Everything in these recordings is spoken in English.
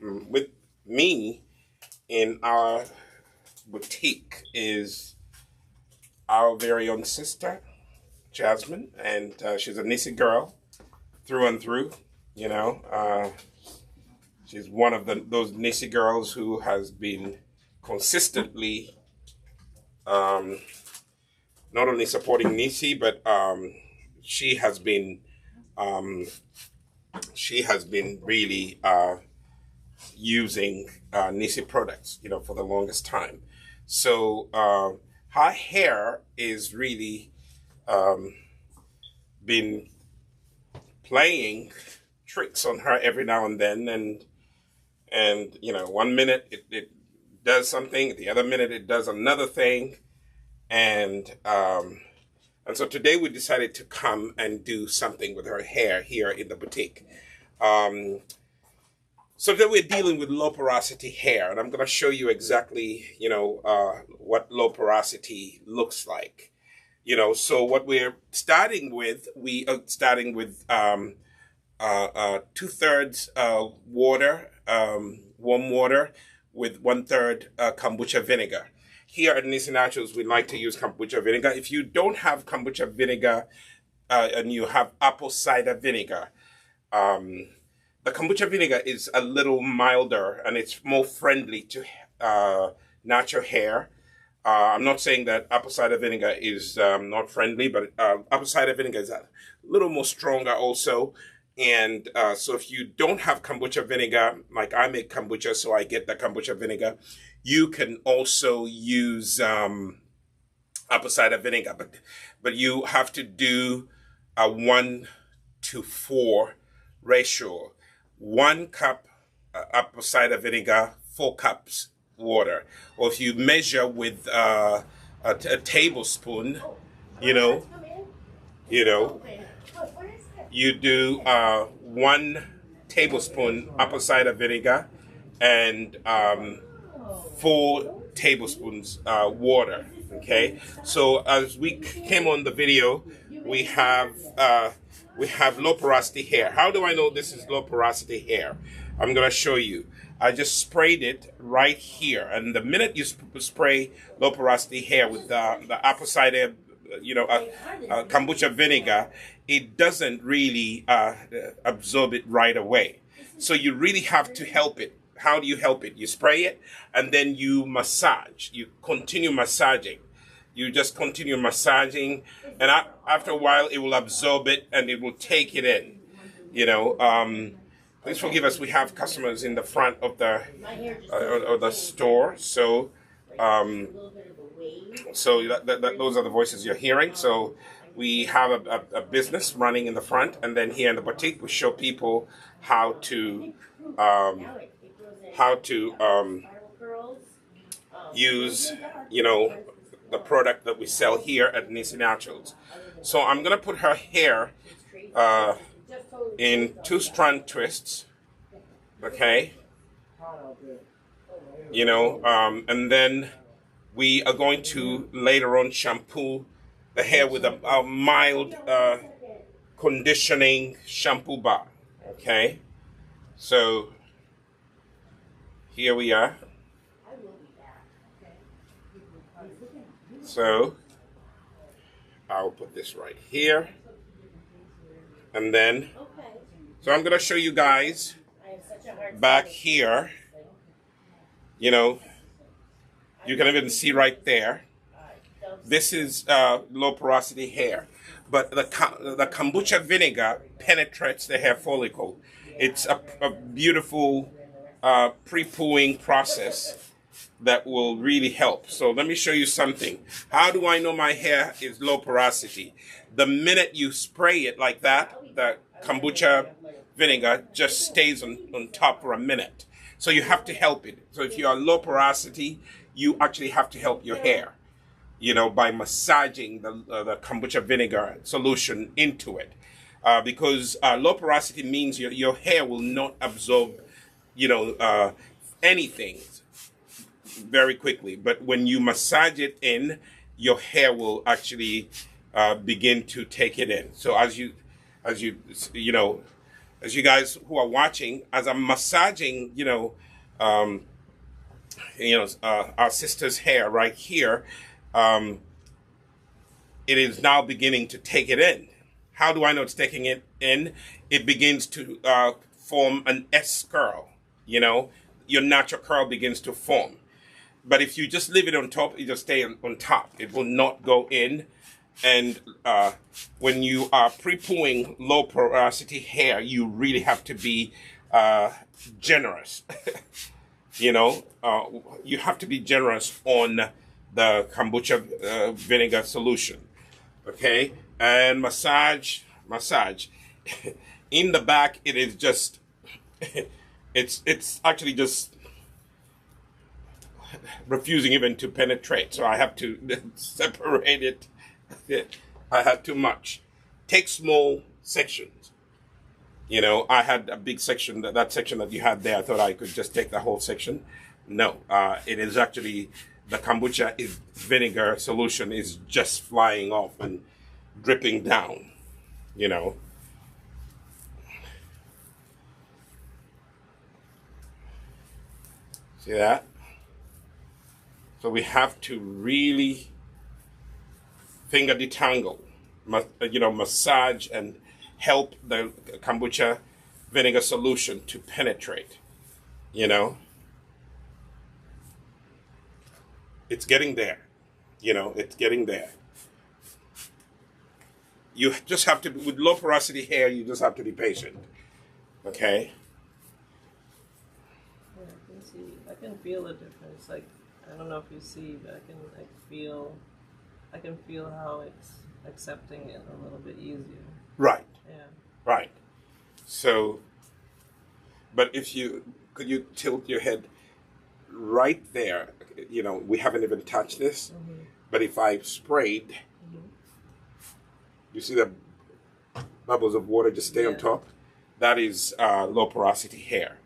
with me in our boutique is our very own sister, Jasmine, and she's a Nisi girl through and through. You know, she's one of those Nisi girls who has been consistently not only supporting Nisi, but she has been really using Nisi products, you know, for the longest time. So her hair is really been playing tricks on her every now and then, and you know, one minute it does something, the other minute it does another thing, and so today we decided to come and do something with her hair here in the boutique. So today we're dealing with low porosity hair, and I'm going to show you exactly, you know, what low porosity looks like. You know, so what we're starting with, we are starting with 2/3 water, warm water, with 1/3 kombucha vinegar. Here at Nisi Naturals, we like to use kombucha vinegar. If you don't have kombucha vinegar and you have apple cider vinegar, the kombucha vinegar is a little milder and it's more friendly to natural hair. I'm not saying that apple cider vinegar is not friendly, but apple cider vinegar is a little more stronger also. And so if you don't have kombucha vinegar, like I make kombucha, so I get the kombucha vinegar, you can also use apple cider vinegar, but you have to do a 1-to-4 ratio. 1 cup apple cider vinegar, 4 cups water. Or if you measure with a tablespoon, you do 1 tablespoon apple cider vinegar and 4 tablespoons water. Okay, so as we came on the video, we have low porosity hair. How do I know this is low porosity hair? I'm gonna show you. I just sprayed it right here, and the minute you spray low porosity hair with the apple cider, you know, kombucha vinegar, it doesn't really absorb it right away. So you really have to help it. How do you help it? You spray it, and then you massage. You continue massaging. You just continue massaging, and after a while, it will absorb it, and it will take it in. You know, please forgive us. We have customers in the front of the store, so those are the voices you're hearing. So we have a business running in the front, and then here in the boutique, we show people how to use, you know, the product that we sell here at Nisi Naturals. So I'm gonna put her hair in 2-strand twists, okay? You know, and then we are going to later on shampoo the hair with a mild conditioning shampoo bar, okay? So here we are. So I'll put this right here, and then so I'm gonna show you guys back here. You know, you can even see right there. This is low porosity hair, but the kombucha vinegar penetrates the hair follicle. It's a beautiful pre-pooing process that will really help. So let me show you something. How do I know my hair is low porosity? The minute you spray it like that, the kombucha vinegar just stays on top for a minute. So you have to help it. So if you are low porosity, you actually have to help your hair, you know, by massaging the kombucha vinegar solution into it. Because low porosity means your hair will not absorb, you know, anything very quickly. But when you massage it in, your hair will actually begin to take it in. So as you as you guys who are watching, as I'm massaging, our sister's hair right here, it is now beginning to take it in. How do I know it's taking it in? It begins to form an S curl. Your natural curl begins to form. But if you just leave it on top, it just stay on top. It will not go in. And when you are pre-pooing low porosity hair, you really have to be generous. You have to be generous on the kombucha vinegar solution. Okay, and massage. In the back, it is just, it's actually just refusing even to penetrate. So I have to separate it. I had too much. Take small sections. I had a big section, that section that you had there. I thought I could just take the whole section. No, it is actually, the kombucha vinegar solution is just flying off and dripping down, See that? So we have to really finger detangle, massage and help the kombucha vinegar solution to penetrate, It's getting there, it's getting there. You just have to, with low porosity hair, you just have to be patient, okay? Yeah, I can feel the difference. Like, I don't know if you see, but I can feel how it's accepting it a little bit easier. Right. Yeah. Right. So, but could you tilt your head right there? We haven't even touched this, but if I sprayed, you see the bubbles of water just stay on top? That is low porosity hair.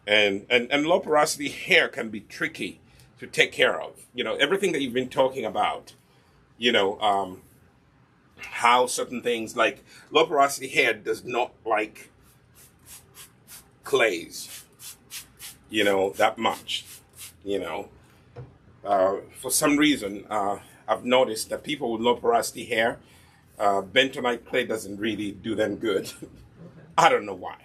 Okay. And low porosity hair can be tricky to take care of. Everything that you've been talking about, how certain things, like low porosity hair does not like clays, that much, for some reason, I've noticed that people with low porosity hair, bentonite clay doesn't really do them good. Okay. I don't know why.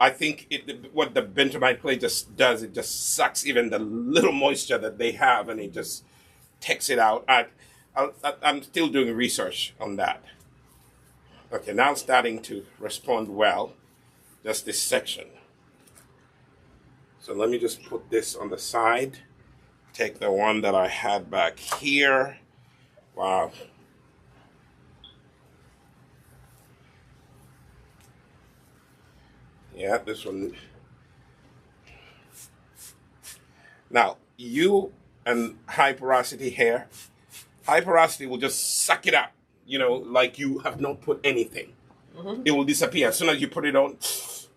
I think what the bentonite clay just does, it just sucks even the little moisture that they have, and it just takes it out. I'm still doing research on that. Okay, now starting to respond well, just this section. So let me just put this on the side. Take the one that I had back here. Wow. Yeah, this one. Now, you and high porosity hair, high porosity will just suck it up, like you have not put anything. Mm-hmm. It will disappear. As soon as you put it on,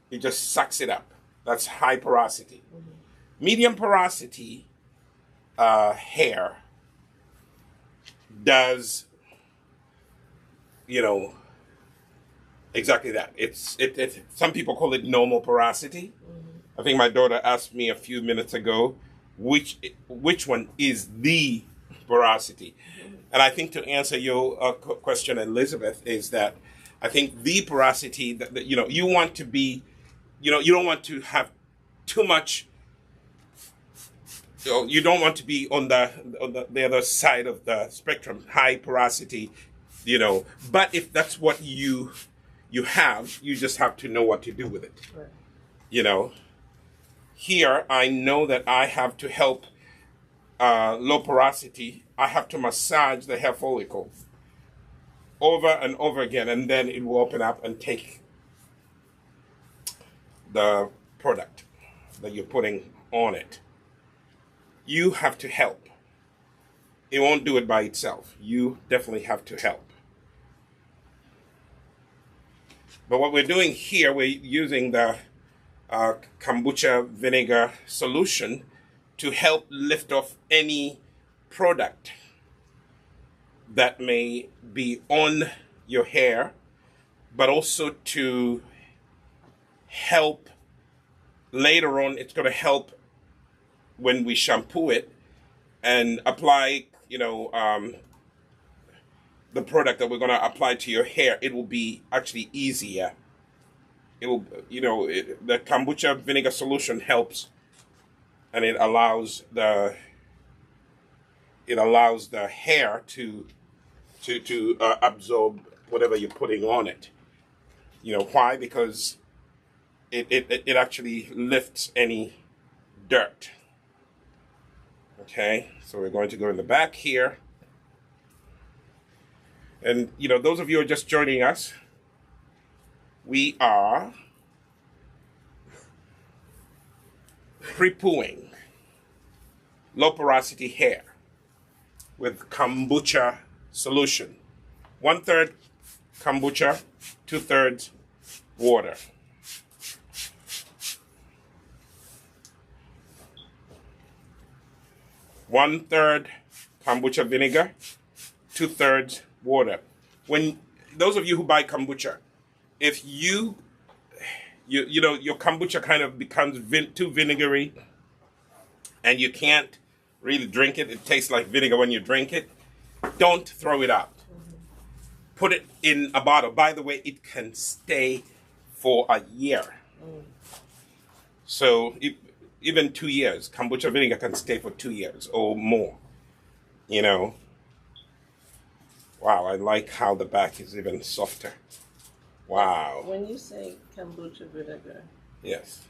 it just sucks it up. That's high porosity. Mm-hmm. Medium porosity hair does, exactly that. It's some people call it normal porosity. Mm-hmm. I think my daughter asked me a few minutes ago, which one is the porosity? Mm-hmm. And I think to answer your question, Elizabeth, is that I think the porosity that you want to be, you don't want to have too much. You don't want to be on the other side of the spectrum, high porosity, But if that's what you have, you just have to know what to do with it. Right. Here I know that I have to help low porosity. I have to massage the hair follicle over and over again, and then it will open up and take the product that you're putting on it. You have to help. It won't do it by itself. You definitely have to help. But what we're doing here, we're using the kombucha vinegar solution to help lift off any product that may be on your hair, but also to help later on. It's going to help when we shampoo it and apply, the product that we're going to apply to your hair. It will be actually easier. It will, the kombucha vinegar solution helps, and it allows the hair to absorb whatever you're putting on it. Why? Because it actually lifts any dirt. Okay, so we're going to go in the back here. And, those of you who are just joining us, we are pre-pooing low porosity hair with kombucha solution. 1/3 kombucha, 2/3 water. One-third kombucha vinegar, 2/3 water. When those of you who buy kombucha, if your kombucha kind of becomes too vinegary and you can't really drink it, it tastes like vinegar when you drink it, don't throw it out. Put it in a bottle. By the way, it can stay for a year. So even 2 years, kombucha vinegar can stay for 2 years or more. Wow, I like how the back is even softer. Wow. When you say kombucha vinegar, yes,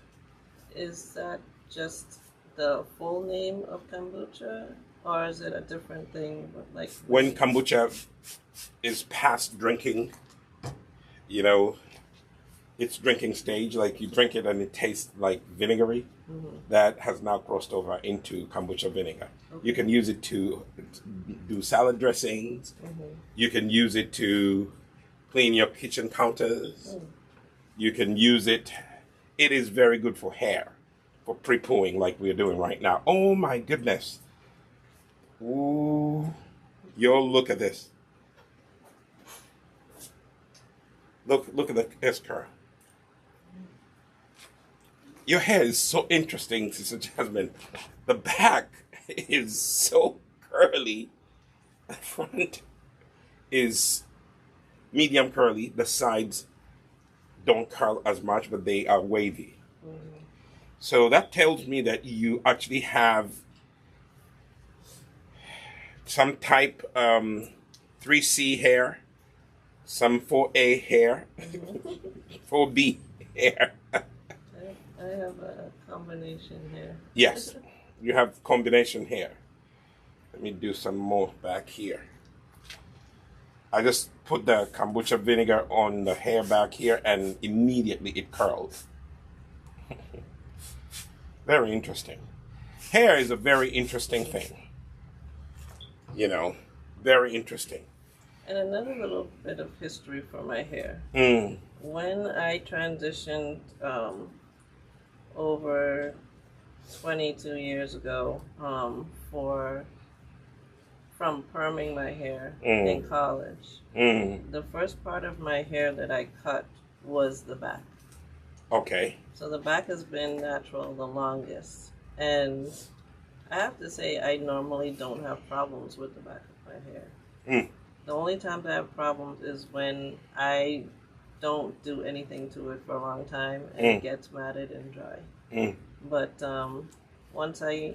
is that just the full name of kombucha, or is it a different thing? Like when kombucha is past drinking, its drinking stage, like you drink it and it tastes like vinegary, that has now crossed over into kombucha vinegar. Okay. You can use it to do salad dressings. You can use it to clean your kitchen counters. You can use it. It is very good for hair, for pre-pooing like we're doing right now. Oh my goodness. Ooh. Yo, look at this. Look at the S-curl. Your hair is so interesting, Sister Jasmine. The back is so curly. The front is medium curly. The sides don't curl as much, but they are wavy. So that tells me that you actually have some type 3C hair, some 4A hair, 4B hair. I have a combination hair. Yes, you have combination hair. Let me do some more back here. I just put the kombucha vinegar on the hair back here and immediately it curled. Very interesting. Hair is a very interesting thing. Very interesting. And another little bit of history for my hair. When I transitioned over 22 years ago from perming my hair in college, the first part of my hair that I cut was the back. Okay. So the back has been natural the longest. And I have to say, I normally don't have problems with the back of my hair. The only time I have problems is when I don't do anything to it for a long time and it gets matted and dry. But once I,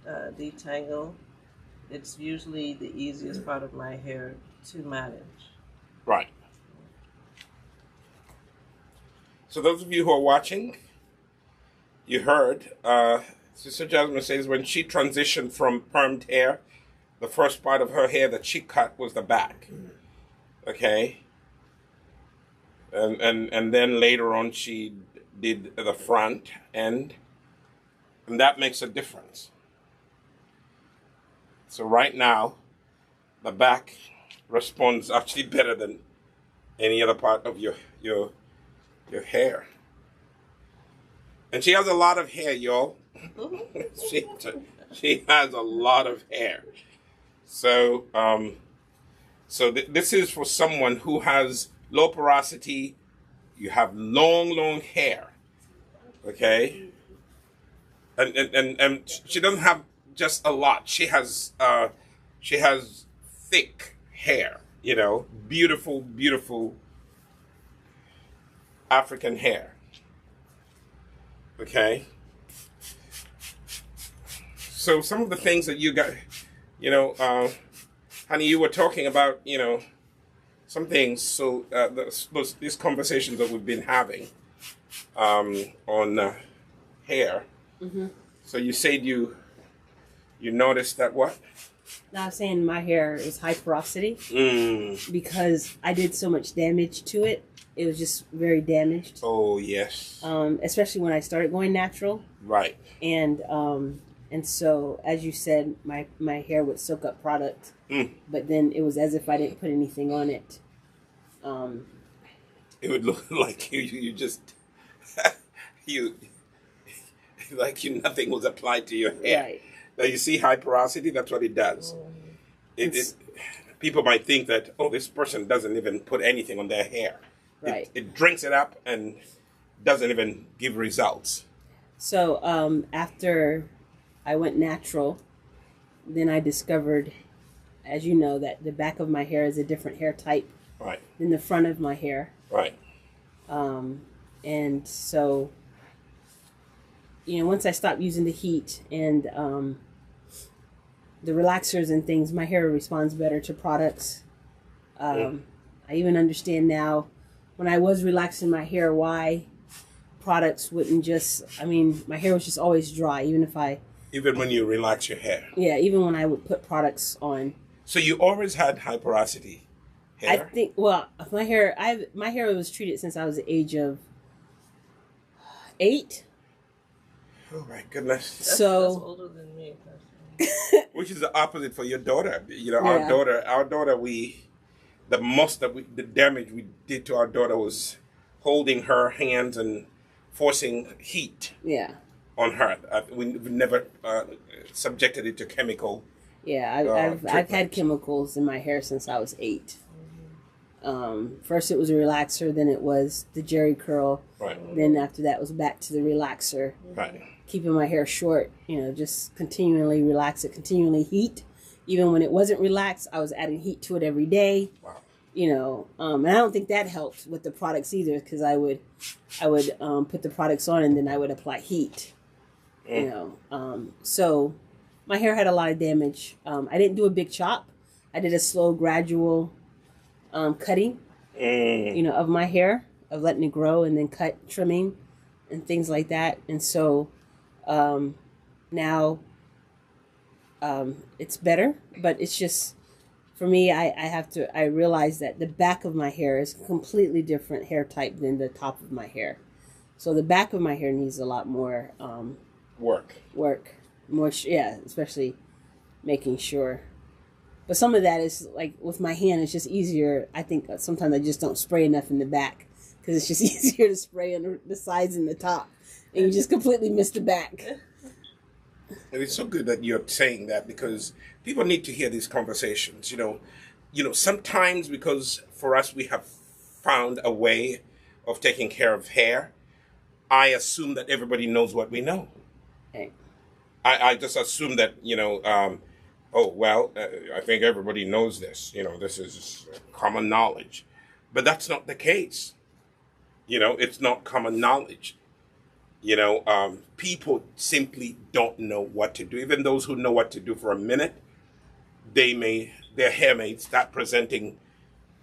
detangle, it's usually the easiest part of my hair to manage. Right. So those of you who are watching, you heard Sister Jasmine says when she transitioned from permed hair, the first part of her hair that she cut was the back. Okay. And then later on she did the front end, and that makes a difference. So right now, the back responds actually better than any other part of your hair. And she has a lot of hair, y'all. she has a lot of hair. So this is for someone who has low porosity you have long hair, okay, and she doesn't have just a lot. She has thick hair, beautiful African hair, okay. So some of the things that you got, honey, you were talking about, some things. So these conversations that we've been having on hair. Mm-hmm. So you said you noticed that what? Now I'm saying my hair is high porosity Mm. because I did so much damage to it. It was just very damaged. Oh yes. Especially when I started going natural. Right. And so, as you said, my hair would soak up product, but then it was as if I didn't put anything on it. It would look like you just nothing was applied to your hair. Right. Now you see high porosity. That's what it does. People might think that this person doesn't even put anything on their hair. Right. It drinks it up and doesn't even give results. So after I went natural, then I discovered, as you know, that the back of my hair is a different hair type Right. than the front of my hair. Right. And so, once I stopped using the heat and the relaxers and things, my hair responds better to products. I even understand now, when I was relaxing my hair, why products wouldn't just, my hair was just always dry, Even when you relax your hair. Yeah, even when I would put products on. So you always had high porosity hair? I think, my hair was treated since I was the age of 8. Oh my goodness. That's older than me. Which is the opposite for your daughter. Yeah. Our daughter, the damage we did to our daughter was holding her hands and forcing heat. Yeah. On her. We've never subjected it to chemical. Yeah, I've had chemicals in my hair since I was 8. First it was a relaxer, then it was the Jerry curl. Right. Then after that was back to the relaxer. Right. Keeping my hair short, just continually relax it, continually heat. Even when it wasn't relaxed, I was adding heat to it every day. Wow. And I don't think that helped with the products either, because I would put the products on and then I would apply heat. So my hair had a lot of damage. I didn't do a big chop. I did a slow, gradual cutting, of my hair, of letting it grow and then trimming and things like that. And so now it's better, but it's just, for me, I realize that the back of my hair is a completely different hair type than the top of my hair. So the back of my hair needs a lot more work. More, especially making sure. But some of that is, like, with my hand, it's just easier. I think sometimes I just don't spray enough in the back, because it's just easier to spray on the sides and the top. And you just completely miss the back. And it's so good that you're saying that, because people need to hear these conversations. Sometimes, because for us we have found a way of taking care of hair, I assume that everybody knows what we know. Okay. I just assume that, I think everybody knows this. This is common knowledge. But that's not the case. It's not common knowledge. People simply don't know what to do. Even those who know what to do for a minute, their hair may start presenting,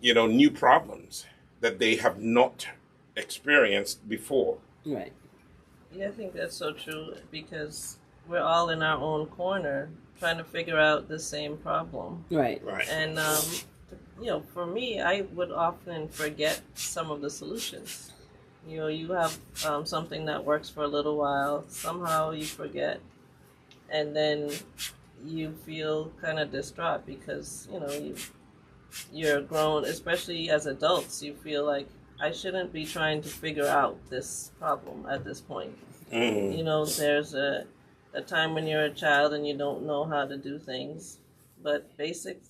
new problems that they have not experienced before. Right. Yeah, I think that's so true, because we're all in our own corner trying to figure out the same problem. Right. Right. And, for me, I would often forget some of the solutions. You have something that works for a little while, somehow you forget, and then you feel kind of distraught because, you're grown, especially as adults, you feel like, I shouldn't be trying to figure out this problem at this point. Mm-hmm. There's a time when you're a child and you don't know how to do things, but basic,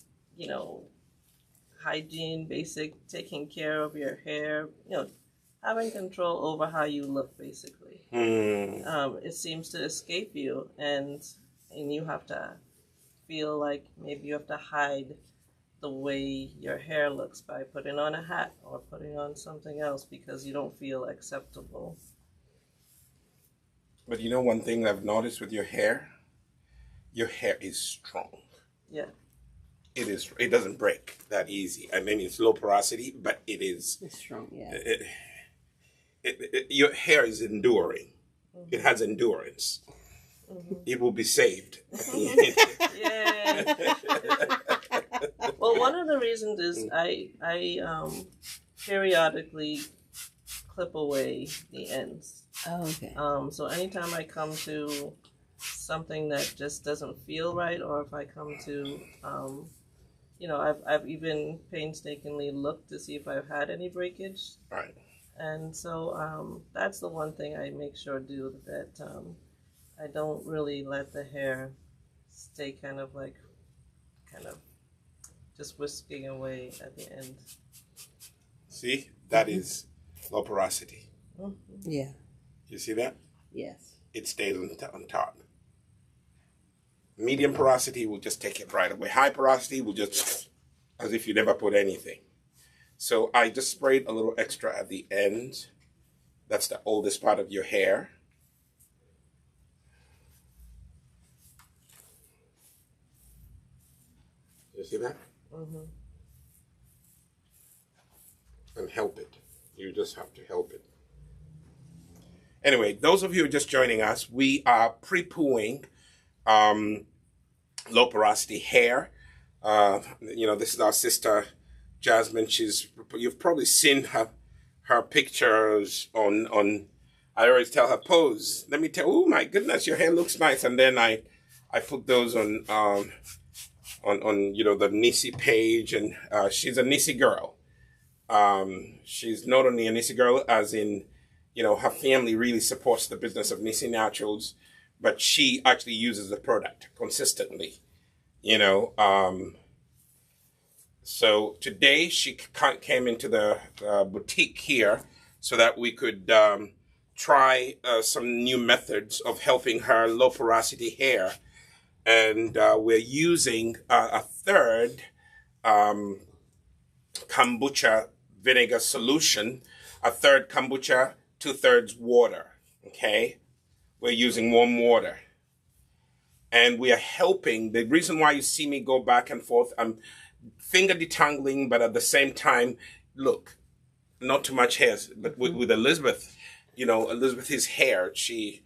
hygiene, basic taking care of your hair, having control over how you look, basically. It seems to escape you, and you have to feel like maybe you have to hide the way your hair looks by putting on a hat or putting on something else because you don't feel acceptable. But you know one thing I've noticed with your hair is strong. Yeah. It is. It doesn't break that easy. I mean, it's low porosity, but it is. It's strong, yeah. Your hair is enduring. Mm-hmm. It has endurance. Mm-hmm. It will be saved. Yeah. Well, one of the reasons is I periodically clip away the ends. Oh, okay. So anytime I come to something that just doesn't feel right, or if I come to, I've even painstakingly looked to see if I've had any breakage. Right. And so that's the one thing I make sure do, that I don't really let the hair stay kind of just whisking away at the end. See, that is low porosity. Mm-hmm. Yeah. You see that? Yes. It stays on top. Medium porosity will just take it right away. High porosity will just, as if you never put anything. So I just sprayed a little extra at the end. That's the oldest part of your hair. You see that? Mm-hmm. And help it. You just have to help it. Anyway, those of you who are just joining us, we are pre-pooing low porosity hair. This is our sister Jasmine. You've probably seen her pictures on. I always tell her pose. Let me tell. Oh my goodness, your hair looks nice. And then I put those on the Nisi page, and she's a Nisi girl. She's not only a Nisi girl, as in, her family really supports the business of Nisi Naturals, but she actually uses the product consistently, So today she came into the boutique here so that we could try some new methods of helping her low porosity hair. And we're using a third kombucha vinegar solution, a third kombucha, 2/3 water, okay? We're using warm water. And we are helping. The reason why you see me go back and forth, I'm finger detangling, but at the same time, look, not too much hair. But with Elizabeth, Elizabeth's hair, she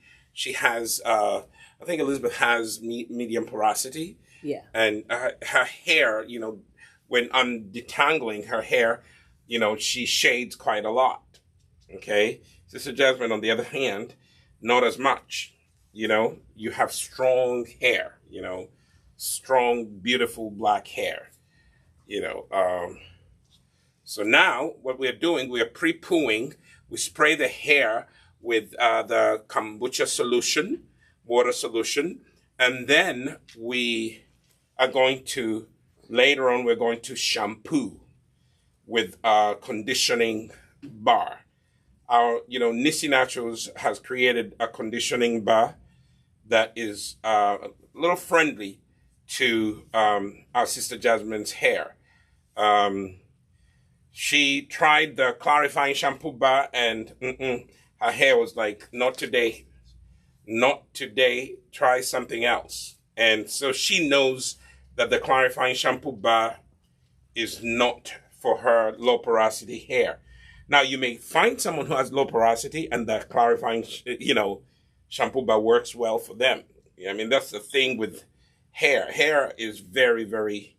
has, I think Elizabeth has medium porosity. Yeah. And her hair, when I'm detangling her hair, she shades quite a lot. Okay? Sister Jasmine, on the other hand, not as much. You have strong hair, strong, beautiful black hair, So now what we're doing, we are pre-pooing. We spray the hair with the kombucha solution, water solution, and then we are going to, later on, we're going to shampoo with a conditioning bar. Our, Nisi Naturals has created a conditioning bar that is a little friendly to our sister Jasmine's hair. She tried the clarifying shampoo bar, and her hair was like, not today. Not today. Try something else. And so she knows that the clarifying shampoo bar is not for her low porosity hair. Now, you may find someone who has low porosity and the clarifying, shampoo bar works well for them. I mean, that's the thing with hair. Hair is very, very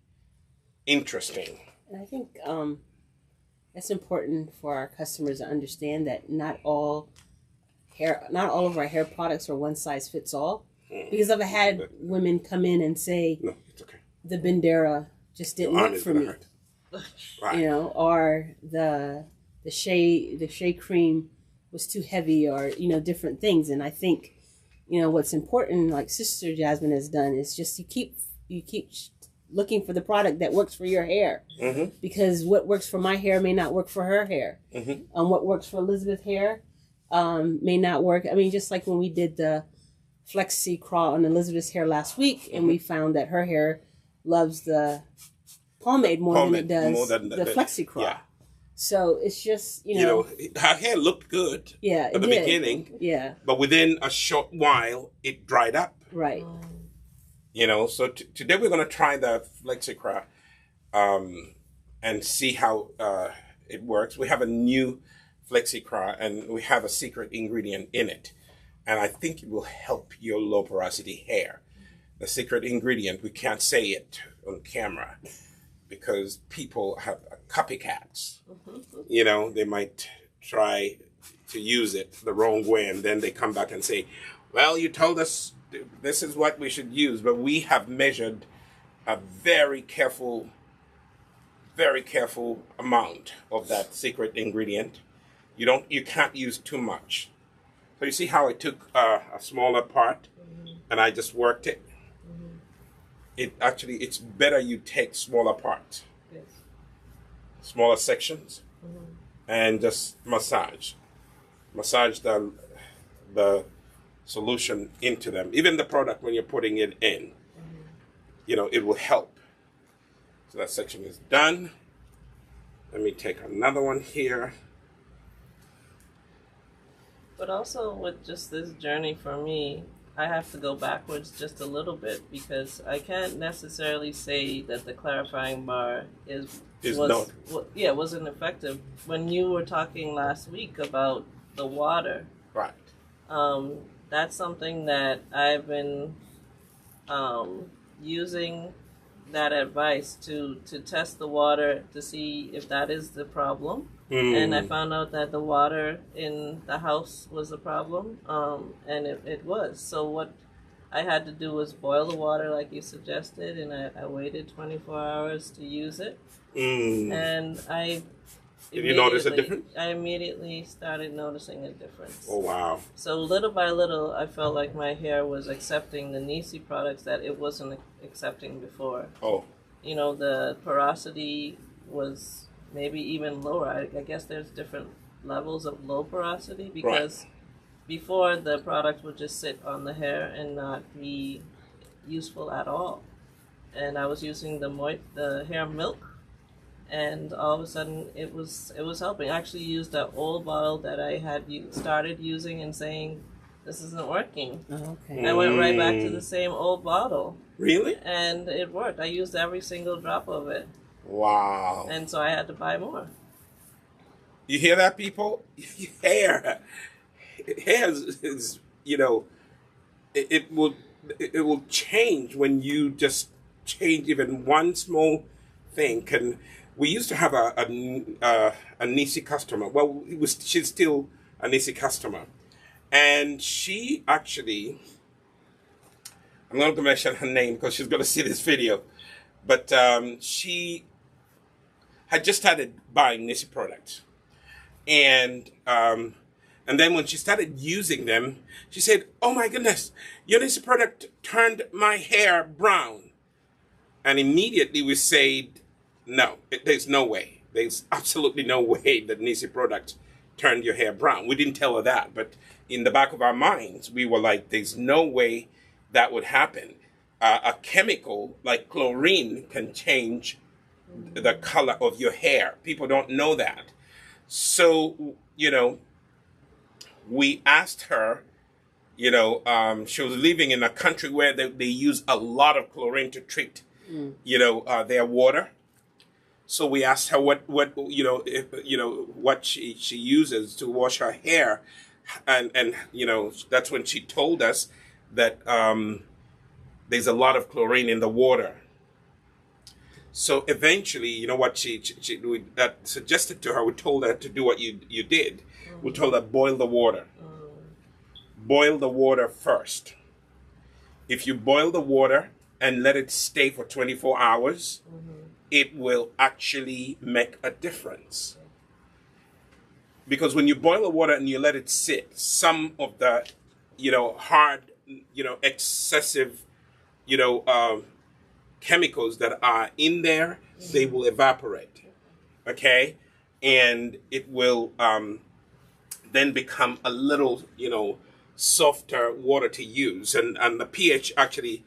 interesting. And I think it's important for our customers to understand that not all of our hair products are one size fits all. Because I've had women come in and say, no, it's okay. The Bendera just didn't work for me. Right. Or the shea cream was too heavy, or different things. And I think what's important, like Sister Jasmine has done, is just you keep looking for the product that works for your hair. Mm-hmm. Because what works for my hair may not work for her hair. Mm-hmm. What works for Elizabeth's hair may not work. I mean, just like when we did the Flexi Crawl on Elizabeth's hair last week, and we found that her hair loves the pomade more than it does the Flexi Crawl. Yeah. So it's just, you know, her hair looked good at the beginning. Yeah. But within a short while, it dried up. Right. You know, so today we're going to try the Flexicra and see how it works. We have a new Flexicra and we have a secret ingredient in it. And I think it will help your low porosity hair. The secret ingredient, we can't say it on camera because people have copycats. You know, they might try to use it the wrong way and then they come back and say, well, you told us this is what we should use, but we have measured a very careful amount of that secret ingredient. You can't use too much. So you see how I took a smaller part and I just worked it? It's better you take smaller parts, smaller sections, and just massage the solution into them. Even the product when you're putting it in, you know, it will help. So that section is done. Let me take another one here. But also with just this journey for me, I have to go backwards just a little bit because I can't necessarily say that the clarifying bar wasn't effective. When you were talking last week about the water, right? That's something that I've been using that advice to test the water to see if that is the problem. And I found out that the water in the house was the problem, and it was. So what I had to do was boil the water like you suggested, and I waited 24 hours to use it. And Did you notice a difference? I immediately started noticing a difference. Oh, wow. So little by little, I felt like my hair was accepting the Nisi products that it wasn't accepting before. Oh. You know, the porosity was maybe even lower. I guess there's different levels of low porosity because before the product would just sit on the hair and not be useful at all. And I was using the hair milk, and all of a sudden it was helping. I actually used that old bottle that I had started using and saying, this isn't working. Oh, okay. I went right back to the same old bottle. Really? And it worked. I used every single drop of it. Wow. And so I had to buy more. You hear that, people? Hair is, you know, it will change when you just change even one small thing. We used to have a Nisi customer. Well, she's still a Nisi customer, and she actually, I'm not going to mention her name because she's going to see this video, but she had just started buying Nisi products, and then when she started using them, she said, "Oh my goodness, your Nisi product turned my hair brown," and immediately we said, "No, there's no way. There's absolutely no way that Nisi product turned your hair brown." We didn't tell her that, but in the back of our minds, we were like, "There's no way that would happen." A chemical like chlorine can change the color of your hair. People don't know that. So, you know, we asked her, you know, she was living in a country where they use a lot of chlorine to treat, you know, their water. So we asked her what she uses to wash her hair, and you know, that's when she told us that there's a lot of chlorine in the water. So eventually, you know what we suggested to her, we told her to do what you did. We told her boil the water. Boil the water first. If you boil the water and let it stay for 24 hours, it will actually make a difference. Because when you boil the water and you let it sit, some of the, you know, hard, you know, excessive, you know, chemicals that are in there, they will evaporate. Okay? And it will then become a little, softer water to use. And the pH actually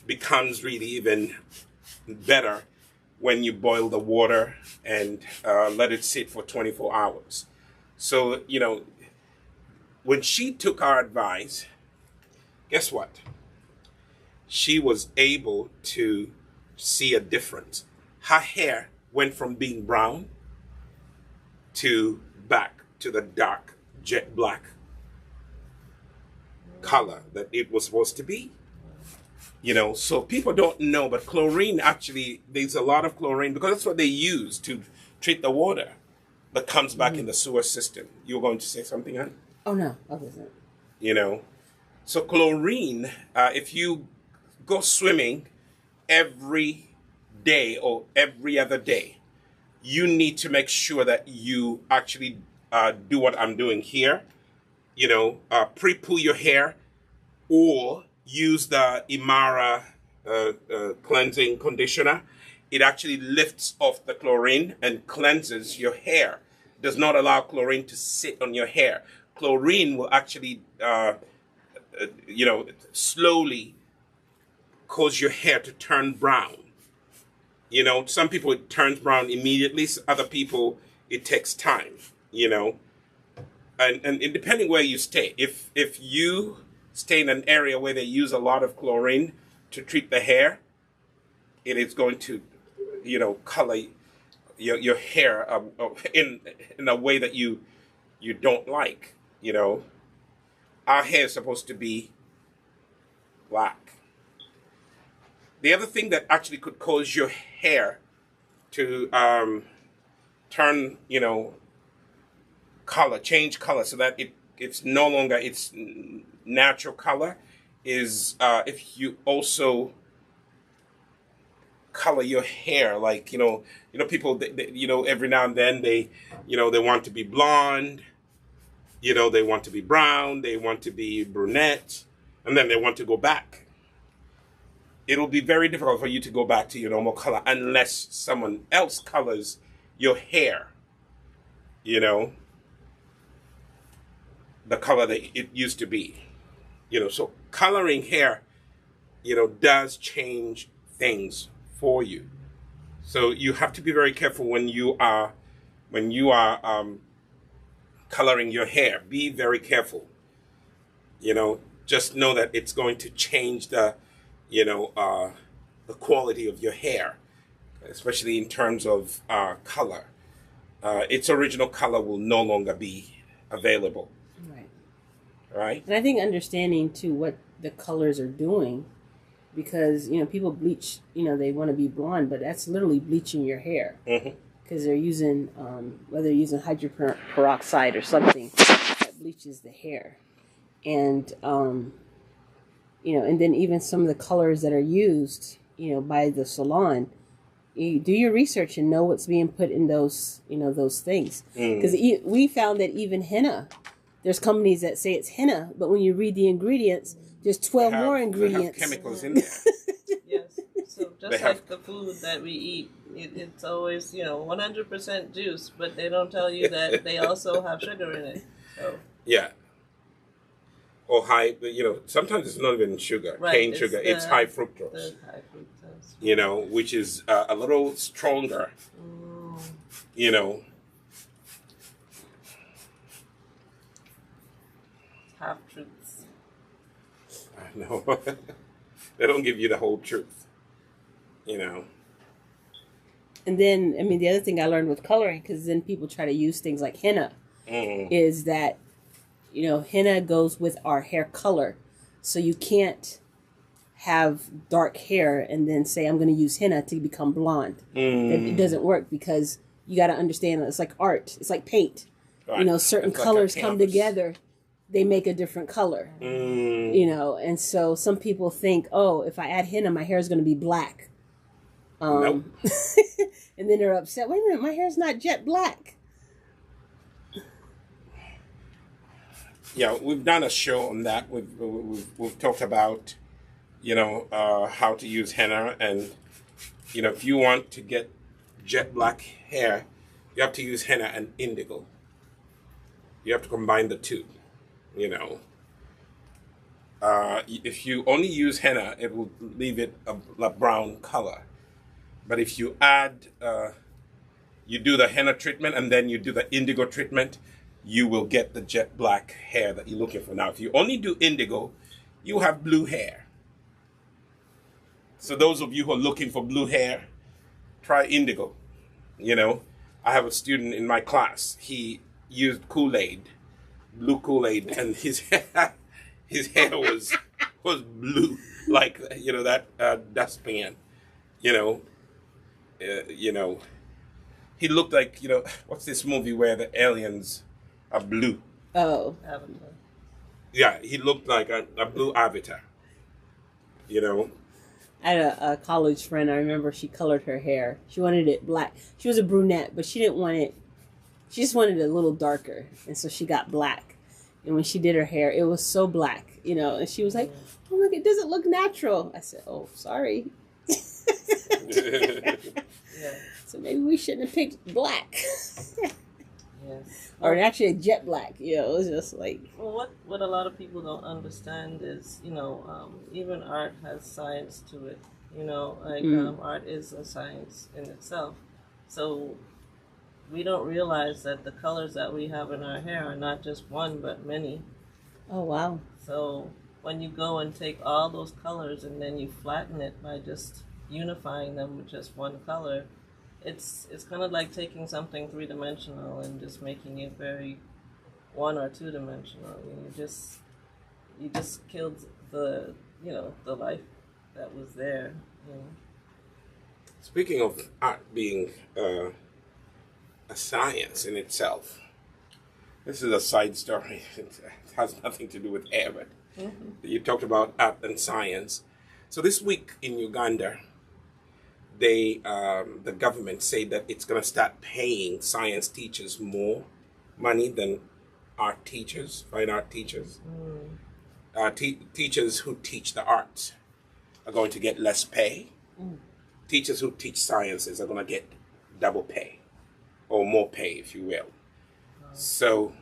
becomes really even better when you boil the water and let it sit for 24 hours. So, when she took our advice, guess what? She was able to see a difference. Her hair went from being brown to back to the dark jet black color that it was supposed to be. So people don't know, but chlorine actually, there's a lot of chlorine because that's what they use to treat the water that comes back in the sewer system. You were going to say something, Anne? Oh, no, I wasn't. So chlorine, if you go swimming every day or every other day, you need to make sure that you actually do what I'm doing here. Pre-poo your hair or use the Imara cleansing conditioner. It actually lifts off the chlorine and cleanses your hair. Does not allow chlorine to sit on your hair. Chlorine will actually, slowly cause your hair to turn brown. Some people it turns brown immediately. Other people it takes time. And depending where you stay, if you stay in an area where they use a lot of chlorine to treat the hair, it is going to, color your hair in a way that you don't like. Our hair is supposed to be black. The other thing that actually could cause your hair to turn, change color so that it's no longer its natural color is if you also color your hair, like people they, every now and then they want to be blonde, they want to be brown, they want to be brunette, and then they want to go back. It'll be very difficult for you to go back to your normal color unless someone else colors your hair, the color that it used to be. So coloring hair, does change things for you. So you have to be very careful when you are coloring your hair. Be very careful. Just know that it's going to change the quality of your hair, especially in terms of color. Its original color will no longer be available. Right. And I think understanding too what the colors are doing, because people bleach, they want to be blonde, but that's literally bleaching your hair because they're using whether they're using hydrogen peroxide or something that bleaches the hair, and and then even some of the colors that are used by the salon. You do your research and know what's being put in those those things, because we found that even henna. There's companies that say it's henna, but when you read the ingredients, there's 12 more ingredients. They have chemicals in there. Yes. So just like the food that we eat, it's always 100% juice, but they don't tell you that they also have sugar in it. So. Yeah. Or high, sometimes it's not even sugar, cane sugar. It's high fructose. High fructose. Which is a little stronger. Half truths. I know. They don't give you the whole truth. And then, the other thing I learned with coloring, because then people try to use things like henna, is that, henna goes with our hair color. So you can't have dark hair and then say, I'm going to use henna to become blonde. It doesn't work, because you got to understand that it's like art. It's like paint. Right. Certain it's colors like come together. They make a different color, and so some people think, oh, if I add henna, my hair is going to be black. Nope. And then they're upset. Wait a minute, my hair's not jet black. Yeah, we've done a show on that. We've talked about, how to use henna and You know, if you want to get jet black hair, you have to use henna and indigo. You have to combine the two, you know. If you only use henna, it will leave it a brown color. But if you add, you do the henna treatment and then you do the indigo treatment, you will get the jet black hair that you're looking for. Now, if you only do indigo, you have blue hair. So those of you who are looking for blue hair, try indigo. You know, I have a student in my class. He used Kool-Aid, blue Kool-Aid, and his hair was blue, like, you know, that dustpan. You know, he looked like, you know, what's this movie where the aliens are blue? Oh. Avatar. Yeah, he looked like a blue avatar. You know. I had a college friend. I remember she colored her hair. She wanted it black. She was a brunette, but she didn't want it. She just wanted it a little darker, and so she got black. And when she did her hair, it was so black, you know. And she was like, "Oh my God, it doesn't look natural." I said, "Oh, sorry." Yeah. So maybe we shouldn't have picked black. Yes. Or actually jet black, you know. It was just like. Well, what a lot of people don't understand is, you know, even art has science to it. You know, like art is a science in itself. So we don't realize that the colors that we have in our hair are not just one, but many. Oh, wow. So when you go and take all those colors and then you flatten it by just unifying them with just one color, it's kind of like taking something three-dimensional and just making it very one or two-dimensional. You just killed the life that was there. You know. Speaking of art being a science in itself, this is a side story. It has nothing to do with hair, but you talked about art and science. So this week in Uganda, the government said that it's going to start paying science teachers more money than art teachers, fine art teachers. Teachers who teach the arts are going to get less pay. Teachers who teach sciences are going to get double pay, or more pay, if you will. So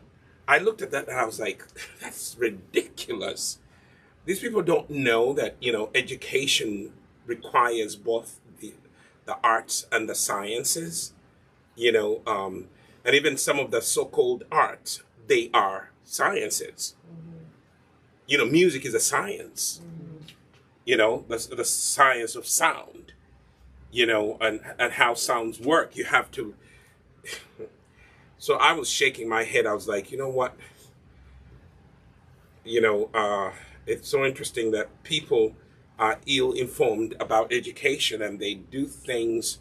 I looked at that and I was like, that's ridiculous. These people don't know that, you know, education requires both the arts and the sciences, you know, and even some of the so-called arts, they are sciences. You know, music is a science, you know, the science of sound, you know, and how sounds work. You have to. So I was shaking my head. I was like, you know what? You know, it's so interesting that people are ill-informed about education and they do things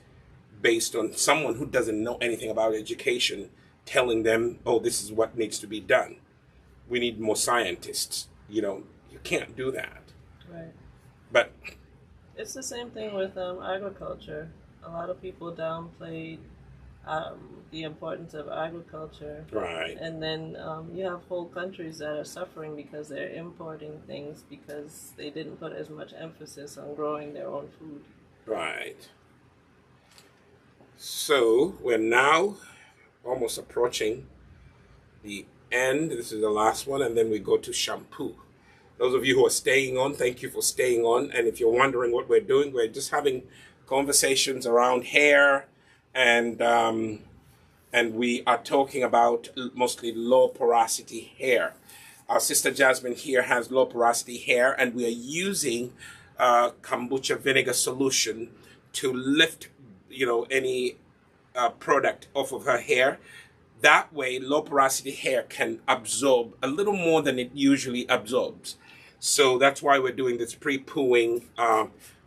based on someone who doesn't know anything about education telling them, oh, this is what needs to be done. We need more scientists. You know, you can't do that. Right. But it's the same thing with agriculture. A lot of people downplay the importance of agriculture. right. And then you have whole countries that are suffering because they're importing things because they didn't put as much emphasis on growing their own food. Right. So we're now almost approaching the end. This is the last one, and then we go to shampoo. Those of you who are staying on, thank you for staying on. And if you're wondering what we're doing, we're just having conversations around hair, and we are talking about mostly low porosity hair. Our sister Jasmine here has low porosity hair, and we are using kombucha vinegar solution to lift, you know, any product off of her hair. That way, low porosity hair can absorb a little more than it usually absorbs. So that's why we're doing this pre-pooing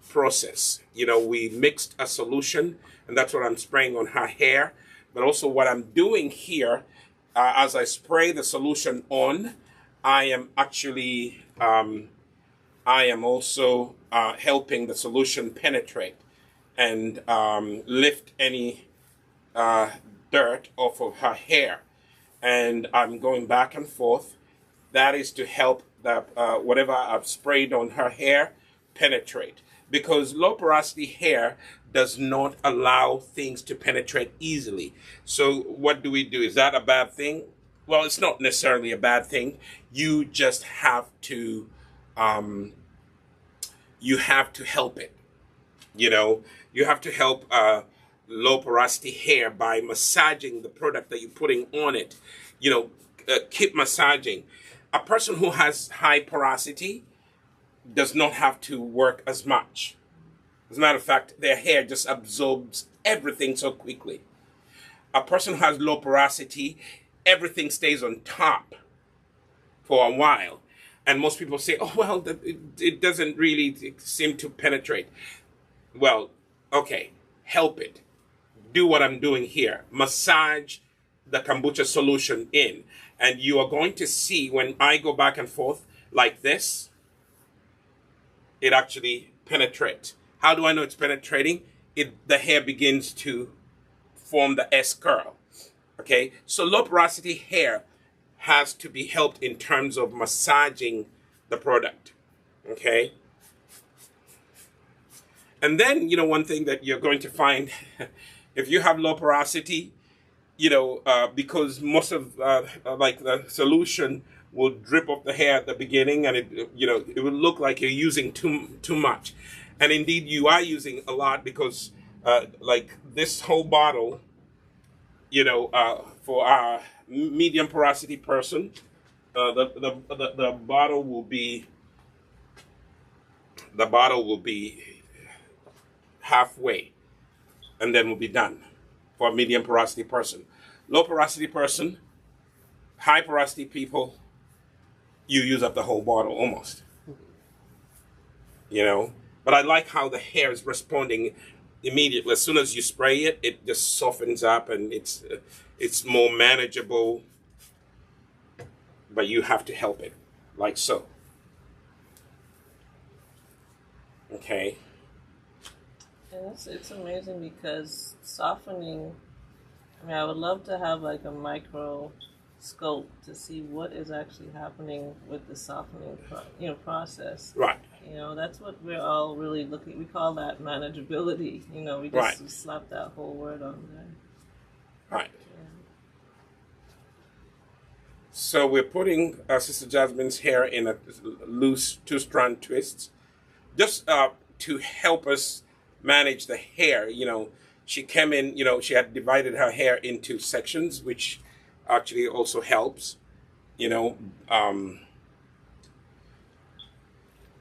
process. You know, we mixed a solution, and that's what I'm spraying on her hair. But also what I'm doing here, as I spray the solution on, I am actually, I am also helping the solution penetrate and lift any dirt off of her hair. And I'm going back and forth. That is to help that whatever I've sprayed on her hair penetrate. because low porosity hair does not allow things to penetrate easily. So what do we do? Is that a bad thing? Well, it's not necessarily a bad thing. You just have to help it. You know, you have to help low porosity hair by massaging the product that you're putting on it. You know, keep massaging. A person who has high porosity does not have to work as much. As a matter of fact, their hair just absorbs everything so quickly. A person who has low porosity, everything stays on top for a while. And most people say, oh, well, it doesn't really seem to penetrate. Well, okay, help it. Do what I'm doing here. Massage the kombucha solution in. And you are going to see when I go back and forth like this, it actually penetrates. How do I know it's penetrating? The hair begins to form the S curl. Okay, so low porosity hair has to be helped in terms of massaging the product. Okay, and then, you know, one thing that you're going to find if you have low porosity, you know, because most of like the solution will drip off the hair at the beginning, and it will look like you're using too much, and indeed you are using a lot, because like this whole bottle, you know, for our medium porosity person, the bottle will be halfway, and then we'll be done for a medium porosity person. Low porosity person, high porosity people, you use up the whole bottle almost. You know, but I like how the hair is responding immediately. As soon as you spray it, it just softens up, and it's more manageable. But you have to help it, like so. Okay. And it's amazing because softening, I mean, I would love to have like a microscope to see what is actually happening with the softening process. Right. You know, that's what we're all really looking, we call that manageability. You know, we just slap that whole word on there. Right. So we're putting Sister Jasmine's hair in a loose 2-strand twist, just to help us manage the hair. You know, she came in, you know, she had divided her hair into sections, which actually also helps, you know.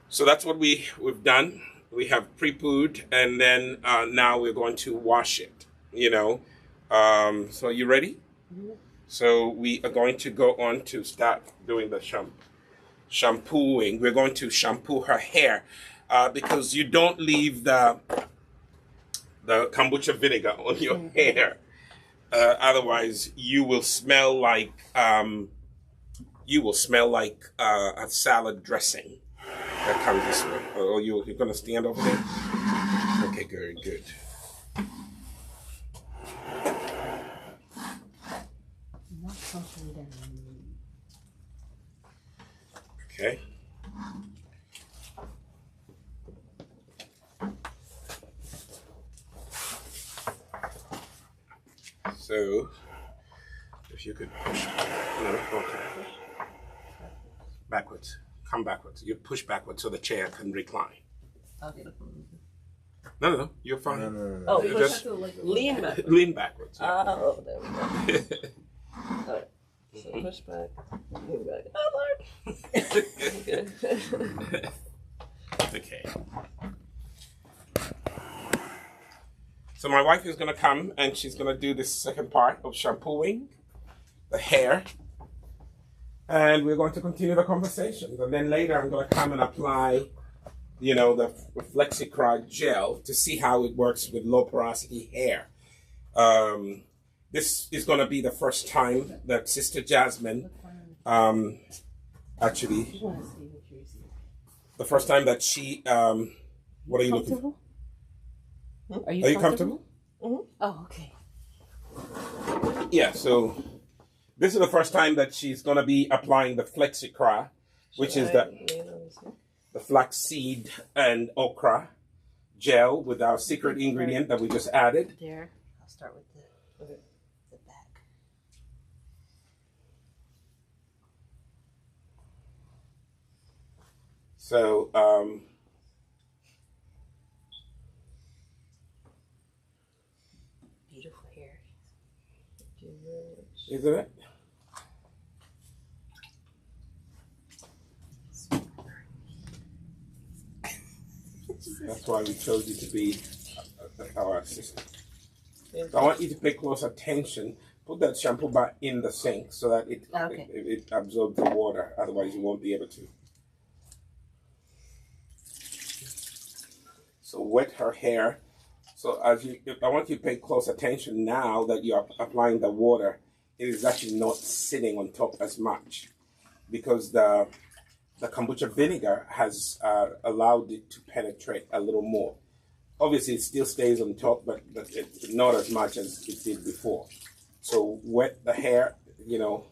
So that's what we've done. We have pre-pooed, and then now we're going to wash it, you know. So you ready? Mm-hmm. So we are going to go on to start doing the shampooing. We're going to shampoo her hair because you don't leave the kombucha vinegar on your hair. Otherwise, you will smell like a salad dressing that comes this way. Oh, you're going to stand over there? Okay, good, good. Okay. So, if you could push, no, okay. Backwards. Come backwards. You push backwards so the chair can recline. I'll get up. No, you're fine. No. Oh, you just lean back. Lean backwards. Yeah. Oh, there we go. All right. So push back, lean back. Oh, Lord. Okay. So my wife is going to come, and she's going to do this second part of shampooing the hair. And we're going to continue the conversation. And then later I'm going to come and apply, you know, the FlexiCra gel to see how it works with low porosity hair. This is going to be the first time that Sister Jasmine, actually, the first time that she, what are you looking for? Are you comfortable? Mm-hmm. Oh, okay. Yeah, so this is the first time that she's going to be applying the FlexiCra, which is the flaxseed and okra gel with our secret ingredient that we just added. There. I'll start with the back. So, Beautiful hair. isn't it? That's why we chose you to be our assistant. So I want you to pay close attention. Put that shampoo bar in the sink so that it absorbs the water. Otherwise, you won't be able to. So wet her hair. So I want you to pay close attention now that you're applying the water. It is actually not sitting on top as much because the kombucha vinegar has allowed it to penetrate a little more. Obviously, it still stays on top, but it's not as much as it did before. So wet the hair, you know.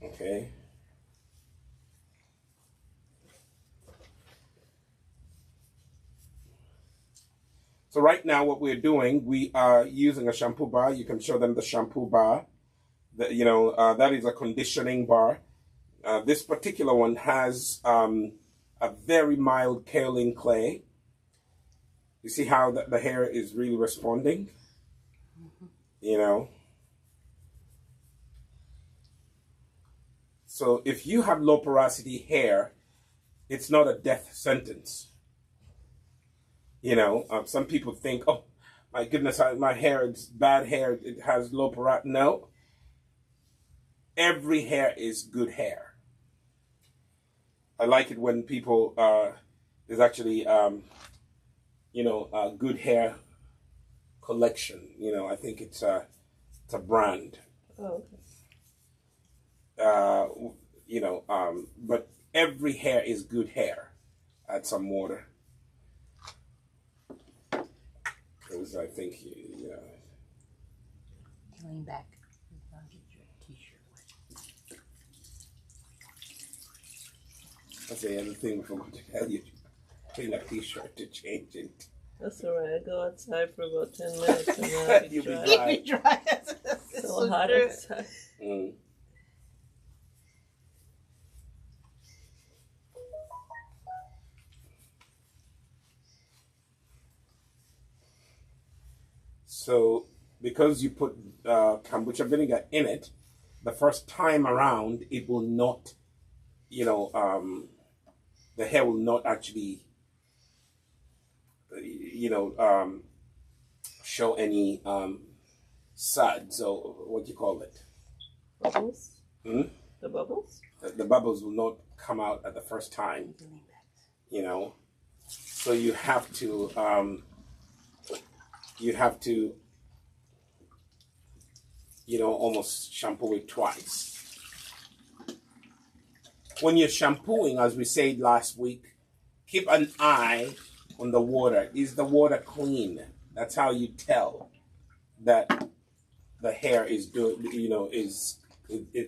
Okay. So right now what we're doing, we are using a shampoo bar. You can show them the shampoo bar. That is a conditioning bar. This particular one has a very mild kaolin clay. You see how the hair is really responding? You know. So if you have low porosity hair, it's not a death sentence. You know, some people think, oh, my goodness, my hair, it's bad hair, it has low porosity. No. Every hair is good hair. I like it when people, there's actually, a good hair collection. You know, I think it's a brand. Oh, okay. But every hair is good hair. Add some water. Because I think, Lean back. I'll get your t-shirt wet. That's the other thing I forgot to tell you. Clean a t-shirt to change it. that's all right. I go outside for about 10 minutes and then I'll be You'll be dry. dry. It's so hot outside. Mm. So, because you put kombucha vinegar in it, the first time around, it will not, the hair will not actually, show any suds or what do you call it? Bubbles? Hmm? The bubbles? The bubbles will not come out at the first time, So you have to, almost shampoo it twice. When you're shampooing, as we said last week, keep an eye on the water. Is the water clean? That's how you tell that the hair is doing,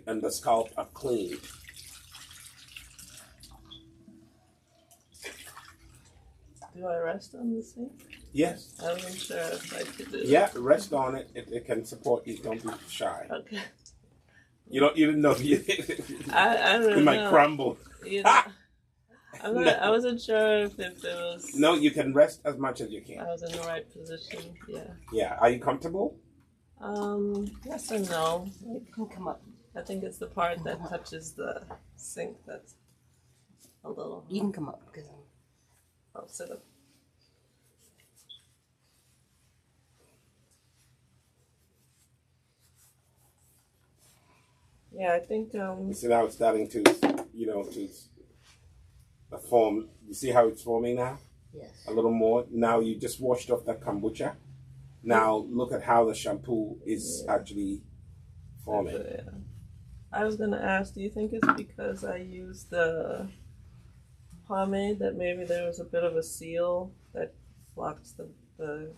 and the scalp are clean. Do I rest on the sink? Yes. I wasn't sure if I could do that. Yeah, rest on it. It can support you. Don't be shy. Okay. You don't even know if you. I don't know. It might crumble. I wasn't sure if it was. No, you can rest as much as you can. I was in the right position. Yeah. Yeah. Are you comfortable? Yes and no. You can come up. I think it's the part that touches the sink that's a little. You can come up because I'll sit up. Yeah, I think. You see now it's starting to, to form. You see how it's forming now? yes. A little more. Now you just washed off that kombucha. Now look at how the shampoo is actually forming. Yeah. I was gonna ask, do you think it's because I used the pomade that maybe there was a bit of a seal that blocks the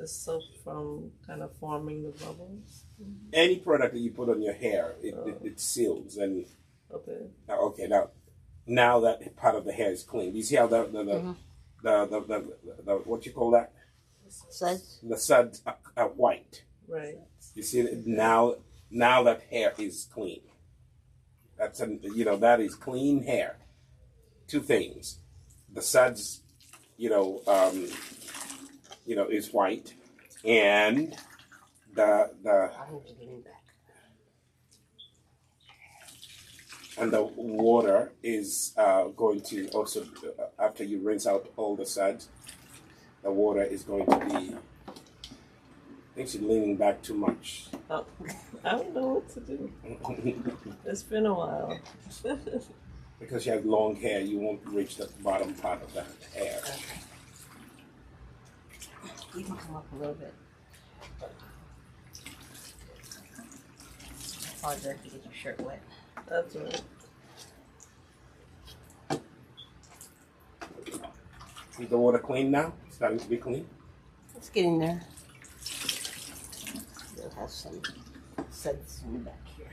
soap from kind of forming the bubbles? Any product that you put on your hair, it seals and. Okay. Okay, now now that part of the hair is clean. Do you see how the what you call that? Suds? The suds are white. Right. You see it now. Now that hair is clean. That's that is clean hair. Two things: the suds, is white, and the water is going to also after you rinse out all the suds, the water is going to be. I think she's leaning back too much. Oh, I don't know what to do. It's been a while. Because she has long hair, you won't reach the bottom part of that hair. You can come up a little bit. I apologize to get your shirt wet. That's right. Is the water clean now? Starting to be clean? It's getting there. You'll have some suds in the back here.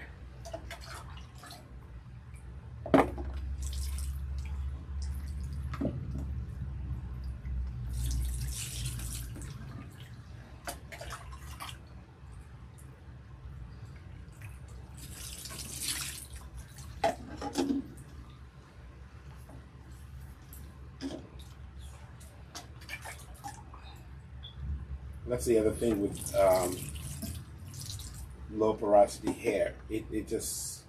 That's the other thing with low porosity hair. It just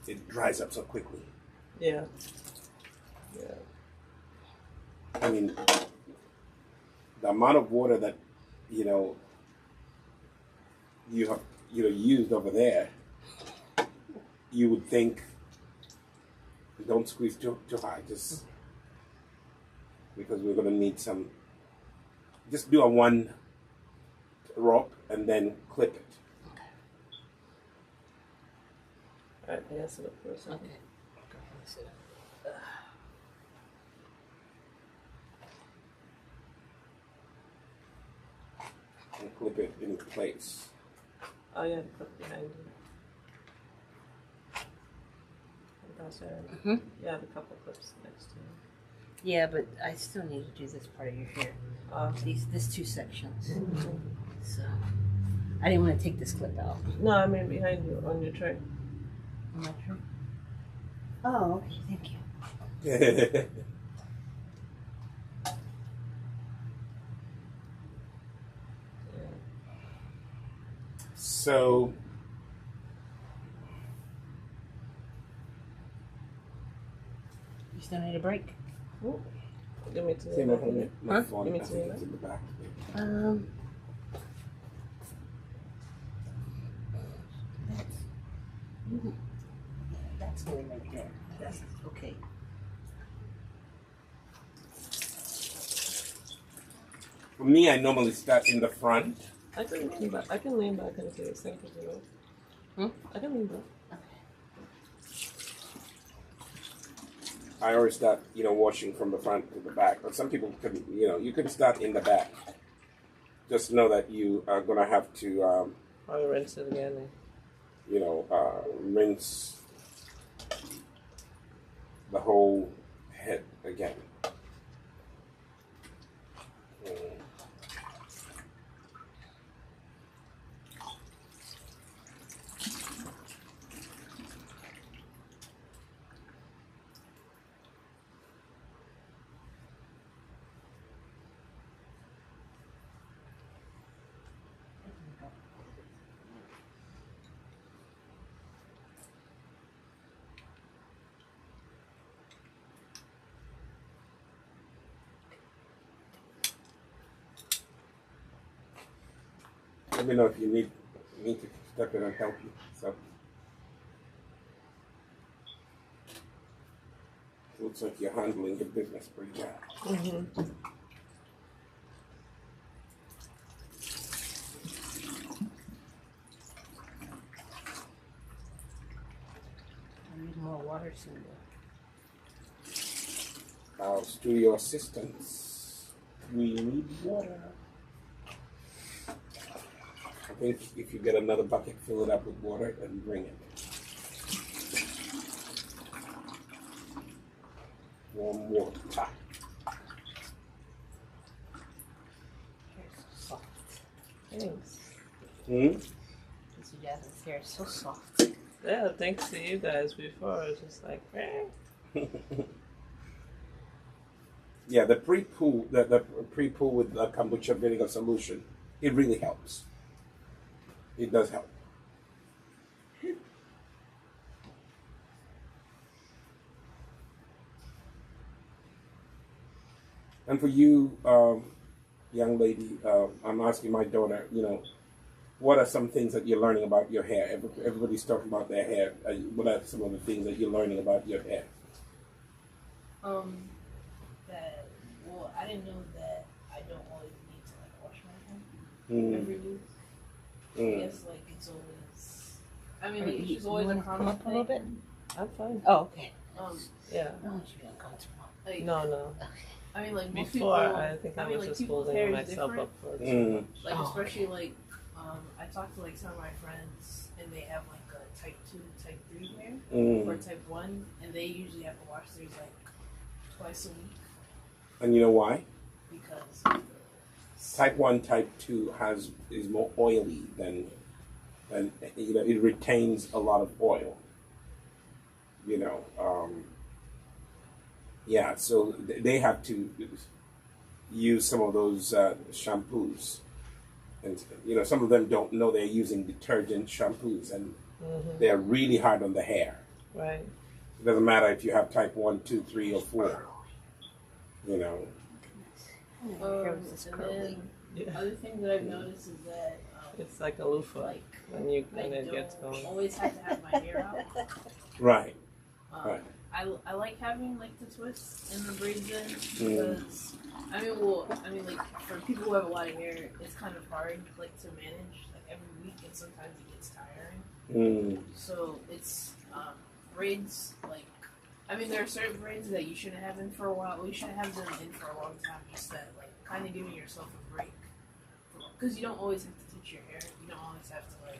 it dries up so quickly. Yeah. Yeah. I mean, the amount of water that you have used over there, you would think don't squeeze too high, just because we're going to need some. Just do a one rope and then clip it. All right, pass it up for a second. Okay. Go ahead and sit up. And clip it in place. Oh, yeah, put behind you. That's all right. Mhm. You have a couple clips next to you. Yeah, but I still need to do this part of your hair. This two sections. So I didn't want to take this clip out. No, I mean behind you on your tray. On my tray? Oh, okay, thank you. So You still need a break? Ooh. Give me to see the my phone? My Huh? phone, Give me I two think minutes. it's in the back. That's going right there. That's okay. For me, I normally start in the front. I can lean back. I can lean back into the sink if you want. I can lean back. I always start, washing from the front to the back. But some people couldn't, you can start in the back. Just know that you are going to have to, I'll rinse it again. rinse the whole head again. Let me know if you need me to step in and help you. So looks like you're handling the business pretty well. Mm-hmm. I need more water soon. Our studio assistants, we need water. I think if you get another bucket, fill it up with water and bring it. warm water. Hair's so soft. Thanks. Mr. Jasmine's hair is so soft. Yeah, thanks to you guys before. It's just like, eh. Yeah, the pre-poo, the pre-poo with kombucha vinegar solution, it really helps. It does help. And for you, young lady, I'm asking my daughter, what are some things that you're learning about your hair? Everybody's talking about their hair. What are some of the things that you're learning about your hair? I didn't know that I don't always need to like wash my hair every week. I guess like it's always. I mean, like, it's just always a come up a little bit. I'm fine. Oh, okay. Yeah. No, you be uncomfortable. Like, No. I mean, like most Before, people. I think I was like, just people's holding hair is myself different. up for too much. Like Oh, especially like, I talked to like some of my friends and they have like a type 2, type 3 hair or type 1, and they usually have to wash theirs like twice a week. And you know why? Because Type 1, type 2 is more oily than it retains a lot of oil. Yeah, so they have to use some of those shampoos. And, some of them don't know they're using detergent shampoos, and they're really hard on the hair. Right. It doesn't matter if you have type 1, 2, 3, or 4. Her hair was just and curly. then other thing that I've noticed is that It's like a loofah like when it gets don't going. always have to have my hair out. Right. Um, I like having like the twists and the braids in because I mean like for people who have a lot of hair, it's kind of hard like to manage like every week, and sometimes it gets tiring. So it's braids like. I mean, there are certain braids that you shouldn't have in for a while. Well, you shouldn't have them in for a long time. Just that, like, kind of giving yourself a break, because you don't always have to touch your hair. You don't always have to like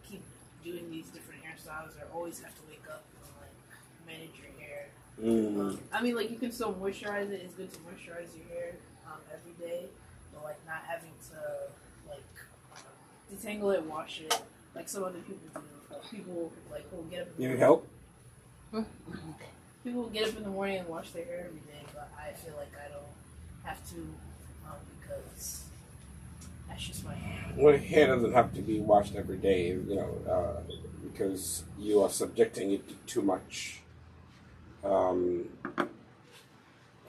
keep doing these different hairstyles, or always have to wake up and like manage your hair. I mean, like you can still moisturize it. It's good to moisturize your hair every day, but like not having to like detangle it, wash it, like some other people do. Like, people like will get up. You need help? People get up in the morning and wash their hair every day, but I feel like I don't have to because that's just my hair. Well, hair doesn't have to be washed every day, because you are subjecting it to too much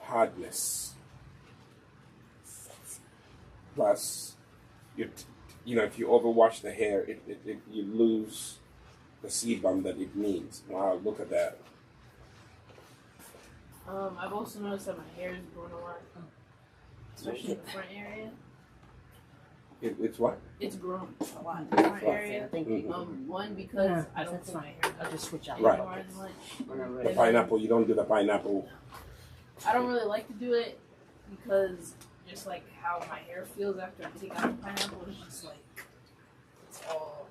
hardness. Plus, if you overwash the hair, you lose the sebum that it needs. Wow, look at that. I've also noticed that my hair is growing a lot, especially in the front area. It's what? It's grown a lot in the front area. Thank you. One, because I don't put my hair I'll just switch out. Right. anymore as much. The pineapple, you don't do the pineapple. I don't really like to do it because just like how my hair feels after I take out the pineapple, it's just like it's all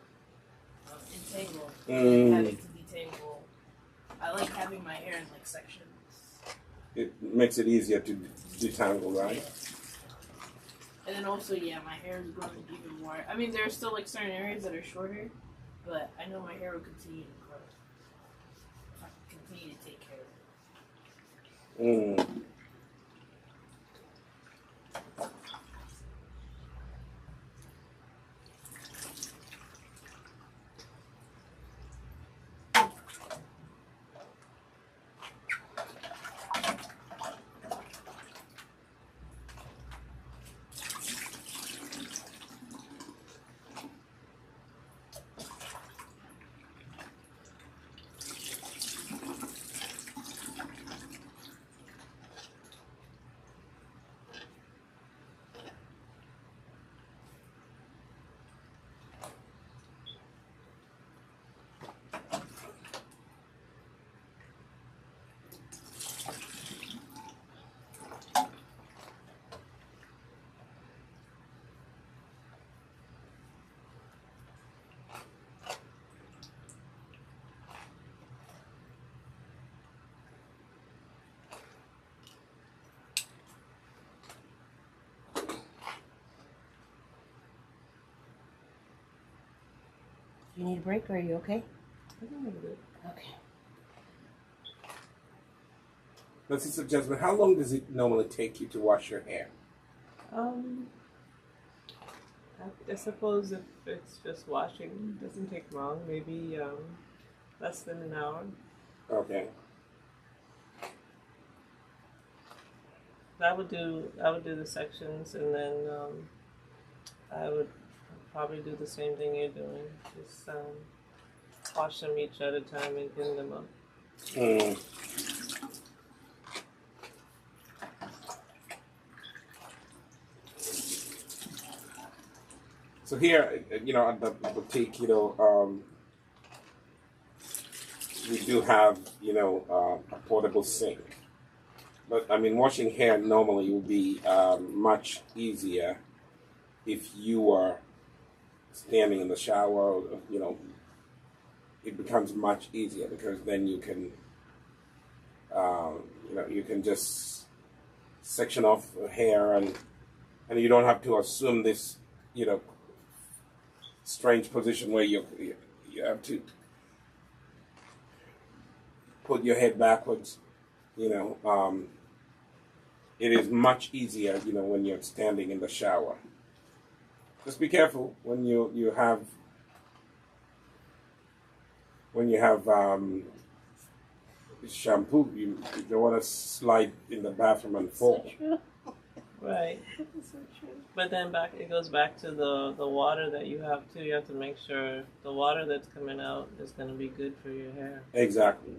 entangled. And having to detangle. I like having my hair in like sections. It makes it easier to detangle, right? Yeah. And then also, my hair is growing even more. I mean, there are still like certain areas that are shorter, but I know my hair will continue to grow if I continue to take care of it. You need a break, or are you okay? I think I'm good. Okay. Now, Sister Jasmine, how long does it normally take you to wash your hair? I suppose if it's just washing, it doesn't take long. Maybe less than an hour. Okay. I would do the sections, and then I would probably do the same thing you're doing. Just wash them each at a time and clean them up. Mm. So here, at the boutique, we do have, a portable sink. But, I mean, washing hair normally would be much easier if you are standing in the shower, it becomes much easier because then you can, you can just section off the hair and you don't have to assume this, strange position where you have to put your head backwards. It is much easier, when you're standing in the shower. Just be careful when you have shampoo. You don't want to slide in the bathroom and fall. So true. Right. So true. But then it goes back to the water that you have too. You have to make sure the water that's coming out is going to be good for your hair. Exactly.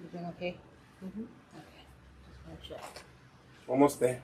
You doing okay? Mm-hmm. Okay. Just want to check. Almost there.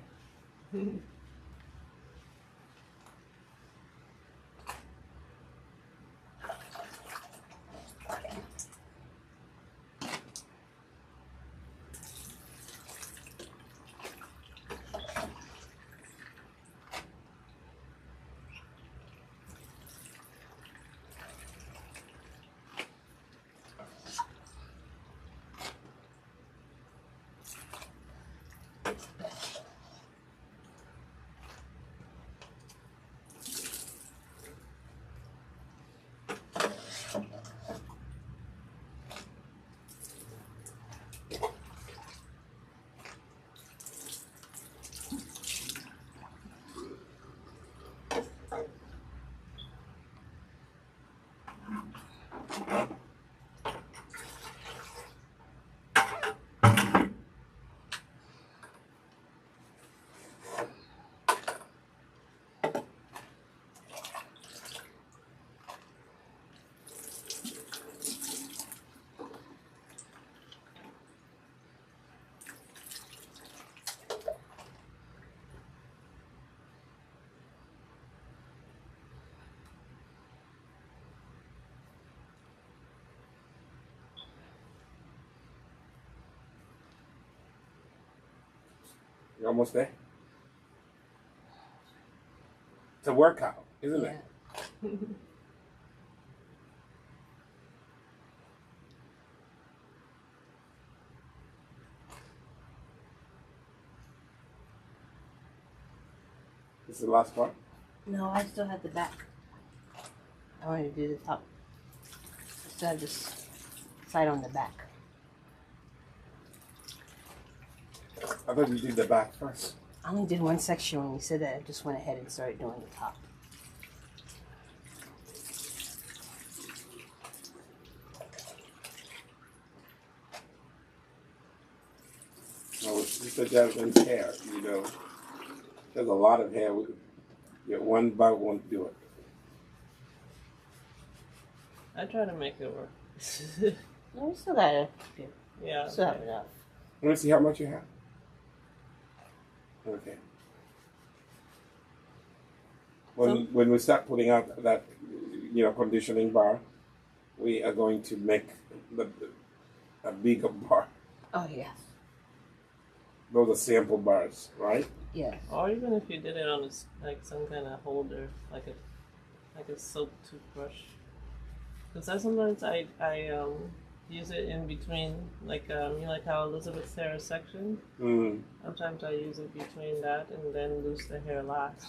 You're almost there. It's a workout, isn't it? This is the last part? No, I still have the back. I want to do the top. I still have this side on the back. I thought you did the back first. I only did one section when you said that. I just went ahead and started doing the top. Well, with Sister Jasmine's hair, there's a lot of hair. Yeah, one bag won't do it. I try to make it work. No, we still got it. Yeah. Still have enough. Let me see how much you have. Okay. When we start putting out that, conditioning bar, we are going to make a bigger bar. Oh, yes. Those are sample bars, right? Yes. Or even if you did it on some kind of holder, like a soap toothbrush. Because sometimes I use it in between, like how Elizabeth's hair is sectioned. Mm. Sometimes I use it between that and then loose the hair last.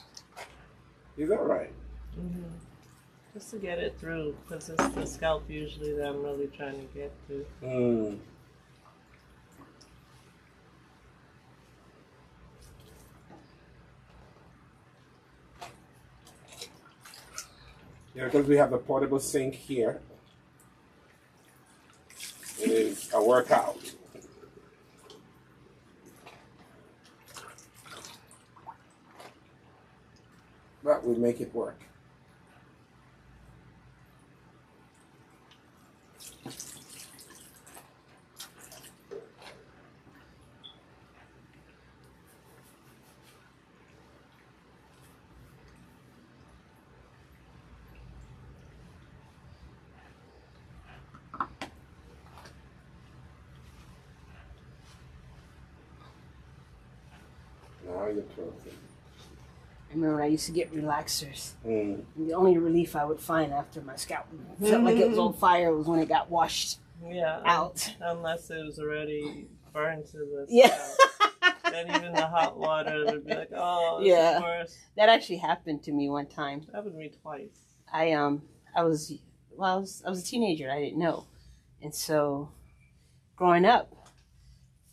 Is that right? Mm-hmm. Just to get it through, because it's the scalp usually that I'm really trying to get to. Mm. Yeah, because we have the portable sink here. It is a workout. But we make it work. Now you're talking. I remember I used to get relaxers. Mm. And the only relief I would find after my scalp felt like it was on fire was when it got washed out. Unless it was already burned to the Yeah. Then even the hot water would be like, oh, it's Yeah. the worst. That actually happened to me one time. That happened to me twice. I was a teenager. I didn't know, and so growing up,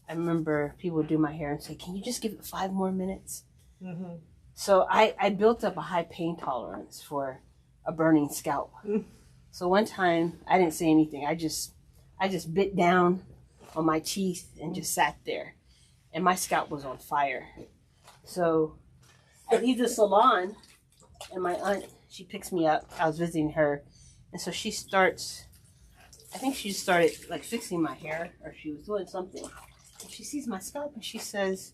I remember people would do my hair and say, "Can you just give it 5 more minutes?" Mm-hmm. So I built up a high pain tolerance for a burning scalp. So one time I didn't say anything. I just bit down on my teeth and just sat there, and my scalp was on fire. So I leave the salon, and my aunt, she picks me up. I was visiting her, and so she starts. I think she started like fixing my hair, or she was doing something. And she sees my scalp, and she says,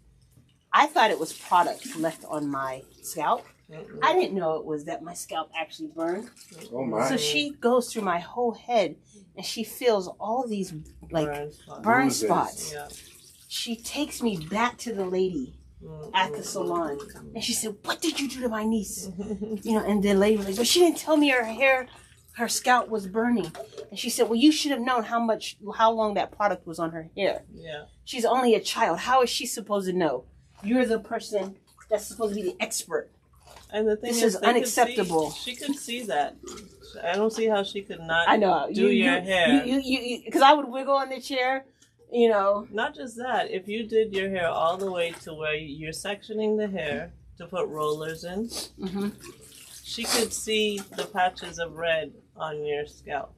I thought it was product left on my scalp. Mm-mm. I didn't know it was that my scalp actually burned. Oh my. So she goes through my whole head and she feels all these like burn Bruises. spots. Yeah. She takes me back to the lady at the salon and she said, "What did you do to my niece?" And the lady was like, "But she didn't tell me her scalp was burning." And she said, "Well, you should have known how long that product was on her hair. Yeah. She's only a child. How is she supposed to know? You're the person that's supposed to be the expert." And the thing This is is unacceptable. She could see that. I don't see how she could not I know. do your hair. Because I would wiggle in the chair, Not just that. If you did your hair all the way to where you're sectioning the hair to put rollers in, Mm-hmm. she could see the patches of red on your scalp.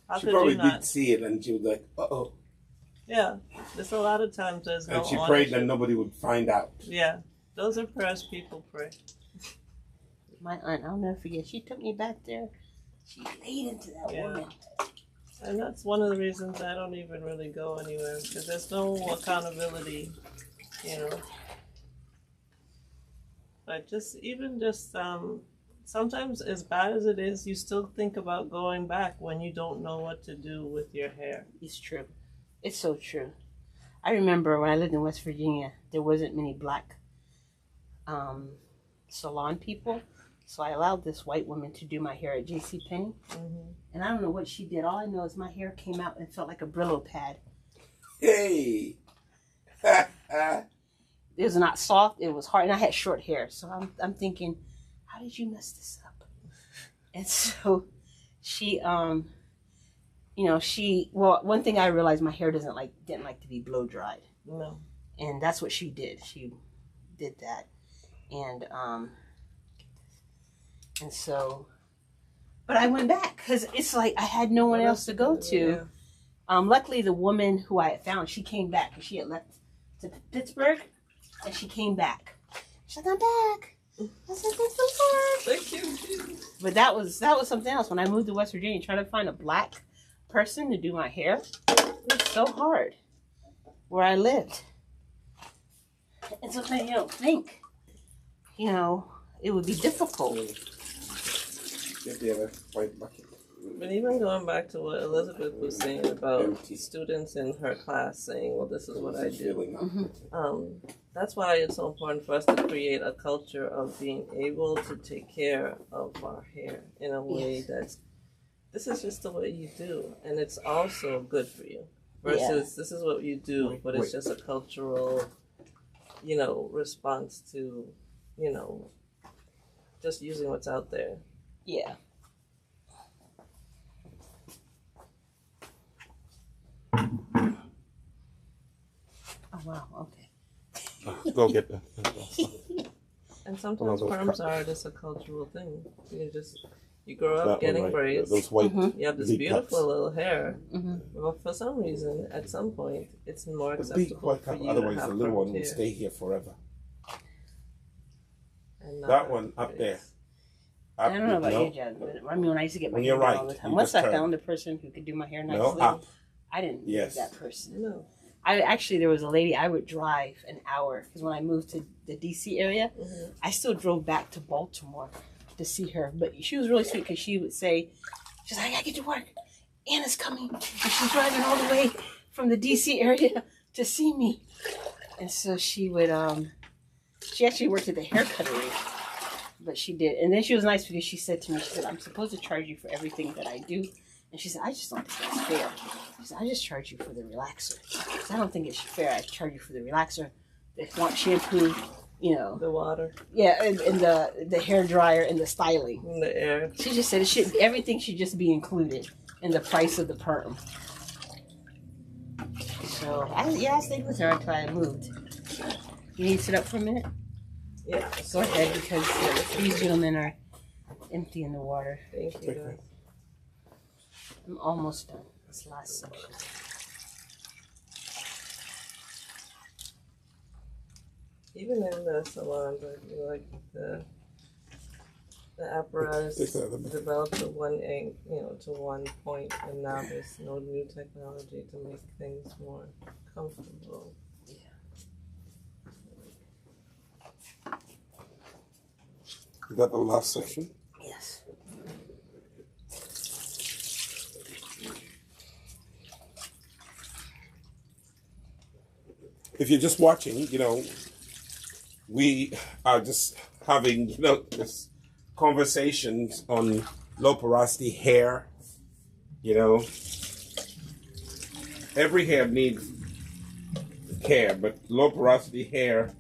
How She could probably you not? did see it and she was like, uh-oh. Yeah. There's a lot of times there's no And she ownership. prayed that nobody would find out. Yeah. Those are prayers people pray. My aunt, I'll never forget, she took me back there. She laid into that Yeah. woman. And that's one of the reasons I don't even really go anywhere, because there's no accountability, But sometimes as bad as it is, you still think about going back when you don't know what to do with your hair. It's true. It's so true. I remember when I lived in West Virginia, there wasn't many black salon people. So I allowed this white woman to do my hair at JCPenney. Mm-hmm. And I don't know what she did. All I know is my hair came out and felt like a Brillo pad. Hey! It was not soft. It was hard. And I had short hair. So I'm thinking, how did you mess this up? And so she, one thing I realized, my hair didn't like to be blow dried. No. And that's what she did. She did that. And so, but I went back because it's like I had no one else to go to. Yeah. Luckily, the woman who I had found, she came back. She had left to Pittsburgh, and she came back. She's like, "I'm back." I said, that's so hard. Thank you. But that was something else. When I moved to West Virginia, trying to find a black person to do my hair, it was so hard where I lived. And sometimes you don't think, it would be difficult. Get the other white bucket. But even going back to what Elizabeth was saying about students in her class saying, well, this is what I do. That's why it's so important for us to create a culture of being able to take care of our hair in a way that's, this is just the way you do. And it's also good for you. Versus this is what you do, but it's just a cultural, response to, just using what's out there. Yeah. Oh, wow. Okay. Go get that. And sometimes perms are just a cultural thing. You grow up getting braids. Those white. You have this beautiful little hair. But for some reason, at some point, it's more acceptable for you otherwise to have the little one will hair. stay here forever. And That one up there. I don't know about you, Jazz, but I mean, when I used to get my hair You're done right. all the time, You once just I turn. found a person who could do my hair nicely, No, up. I didn't need that person. No. There was a lady I would drive an hour because when I moved to the DC area, I still drove back to Baltimore to see her. But she was really sweet because she would say, she's like, I gotta get to work. Anna's coming. And she's driving all the way from the DC area to see me. And so she would, she actually worked at the hair cuttery. But she did. And then she was nice because she said to me, she said, I'm supposed to charge you for everything that I do. And she said, I just don't think that's fair. She said, I just charge you for the relaxer. I don't think it's fair. I charge you for the relaxer, the shampoo, The water. Yeah, and the hair dryer and the styling. And the air. She just said everything should just be included in the price of the perm. So I stayed with her until I moved. You need to sit up for a minute? Yeah. Go ahead, because these gentlemen are emptying the water. Thank you, guys. I'm almost done. This last section. Even in the salons, like the apparatus developed to one point, and now there's no new technology to make things more comfortable. Is that the last section? Yes. If you're just watching, we are just having, this conversations on low porosity hair. Every hair needs care, but low porosity hair,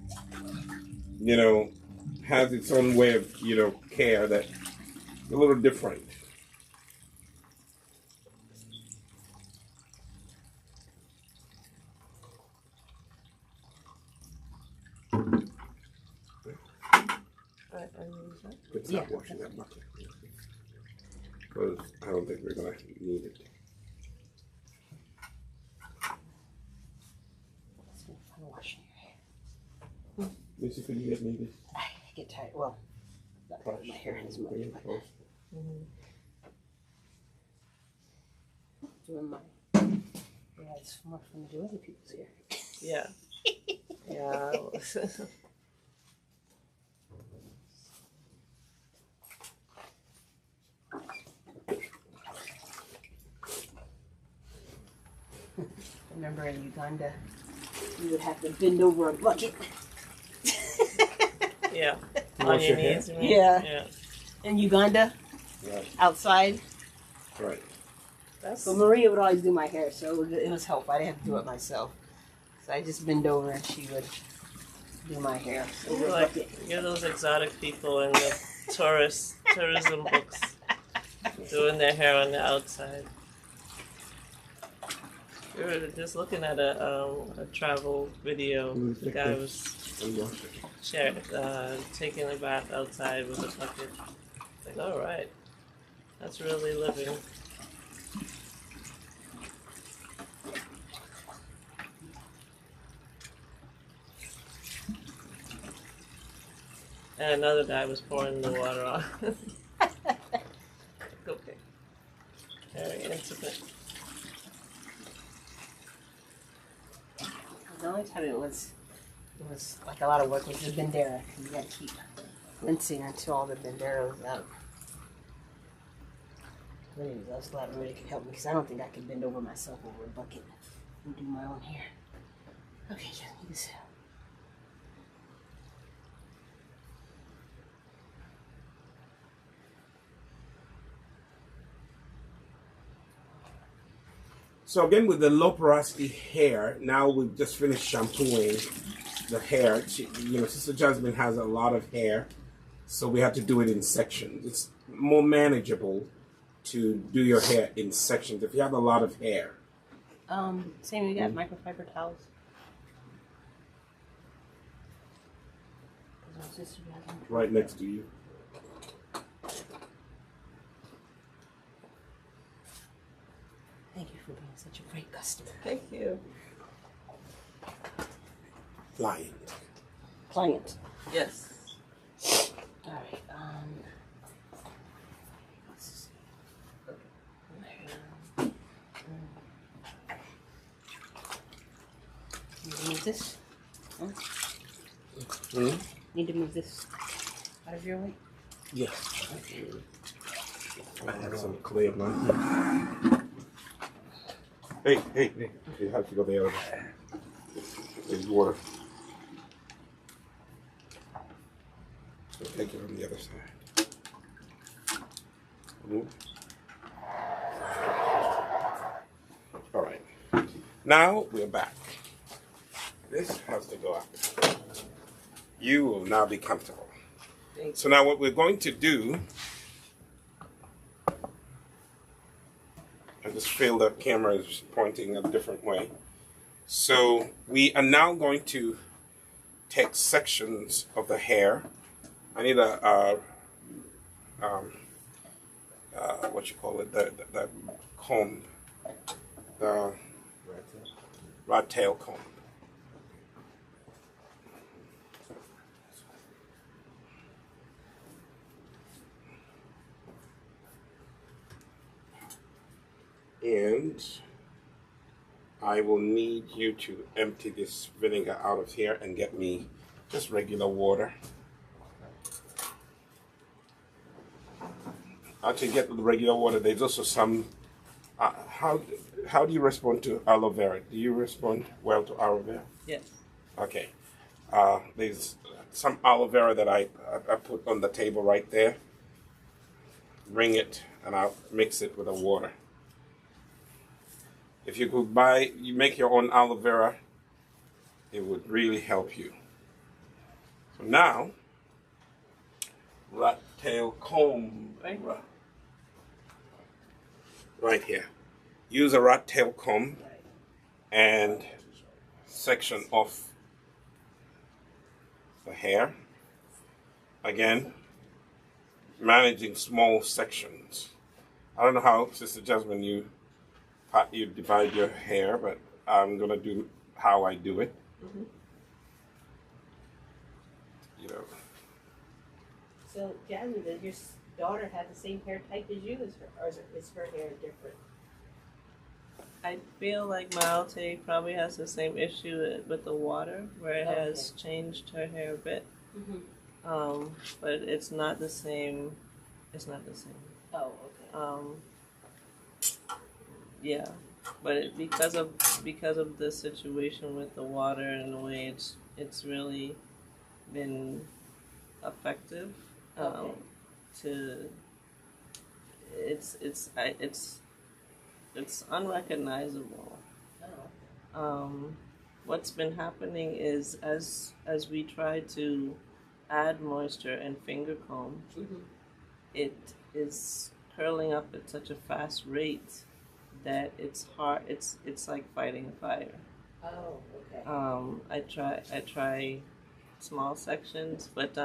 has its own way of, care that's a little different. Let's stop washing that bucket. Because I don't think we're going to need it. I'm washing your hair. Lucy, could you get me this? I get tired. Well, not that my hair as much, but doing my it's more fun to do other people's hair. Yeah. Yeah. Remember in Uganda, you would have to bend over a bucket. Yeah. On your knees. Yeah. In Uganda, outside. Right. So Maria would always do my hair, so it was helpful. I didn't have to do it myself. So I just bend over and she would do my hair. So you're those exotic people in the tourism books doing their hair on the outside. We were just looking at a travel video. The guy was taking a bath outside with a bucket. Like, all right, that's really living. And another guy was pouring the water on. Okay. Very intimate. The only time it was like a lot of work was the Bandera. You gotta keep rinsing until all the Bandera was out. But anyways, I was glad everybody could help me because I don't think I could bend over myself over a bucket and do my own hair. Okay, just need this. So again, with the low porosity hair, now we've just finished shampooing the hair. Sister Jasmine has a lot of hair, so we have to do it in sections. It's more manageable to do your hair in sections if you have a lot of hair. Same, we got microfiber towels. Right next to you. Thank you for being such a great customer. Thank you. Client. Yes. All right. Move this. Need to move this out of your way. Yes. I have some clay on mine. Hey. You have to go the other way. There's water. So take it on the other side. All right. Now we're back. This has to go up. You will now be comfortable. So now what we're going to do, I just feel the camera is pointing a different way. So we are now going to take sections of the hair. I need what you call it, the comb, the rat tail comb. And I will need you to empty this vinegar out of here and get me just regular water. To get the regular water, there's also some. How do you respond to aloe vera? Do you respond well to aloe vera? Yes. Okay. There's some aloe vera that I put on the table right there. Bring it, and I'll mix it with the water. If you could you make your own aloe vera, it would really help you. So now, rat tail comb. Right here. Use a rat tail comb and section off the hair. Again, managing small sections. I don't know how, Sister Jasmine, you divide your hair, but I'm going to do how I do it. Mm-hmm. So, Jasmine, does your daughter have the same hair type as you, or is her hair different? I feel like Malte probably has the same issue with the water, where it has changed her hair a bit. Mm-hmm. But it's not the same. It's not the same. Oh, okay. Yeah, but because of the situation with the water and the way it's really been effective. It's unrecognizable. Oh. What's been happening is as we try to add moisture and finger comb, it is curling up at such a fast rate that it's hard. It's like fighting a fire. Oh, okay. I try small sections, but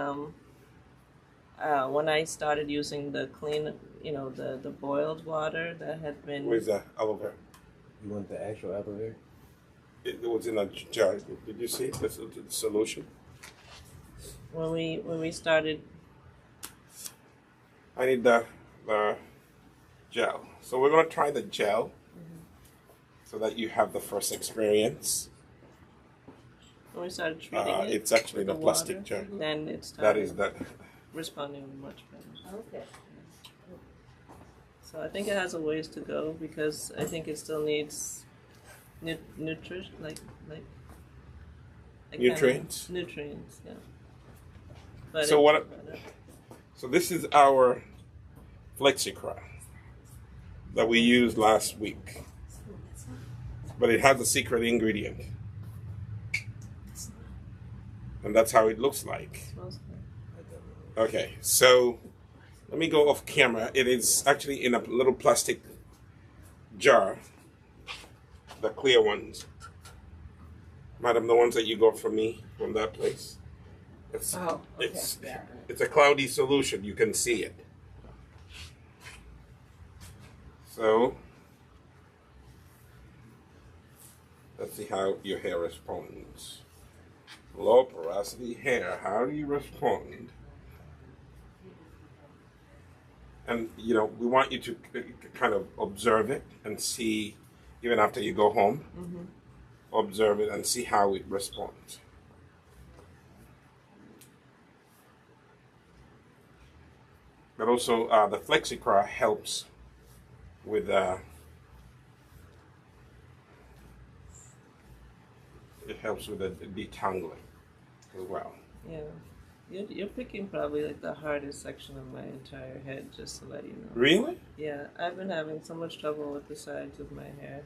when I started using the clean, the boiled water that had been. Where's the aloe vera? You want the actual aloe vera? It was in a jar. Did you see the solution? when we started. I need the gel. So we're going to try the gel so that you have the first experience. When we started treating It's actually with the plastic water, gel. then it That started is the. responding much better. Okay. So I think it has a ways to go because I think it still needs nutrition, like Nutrients? Nutrients, yeah. But So it's what- better. So this is our FlexiCry that we used last week, but it has a secret ingredient, and that's how it looks like. Smells good. Okay, so let me go off camera. It is actually in a little plastic jar, the clear ones. Madam, the ones that you got from me from that place. It's, Oh, okay. it's a cloudy solution. You can see it. So let's see how your hair responds. Low porosity hair. How do you respond? And you know, we want you to kind of observe it and see, even after you go home, observe it and see how it responds. But also, the FlexiCry helps with it helps with the detangling as well. Yeah. You're picking probably like the hardest section of my entire head, just to let you know. Really? Yeah, I've been having so much trouble with the sides of my hair.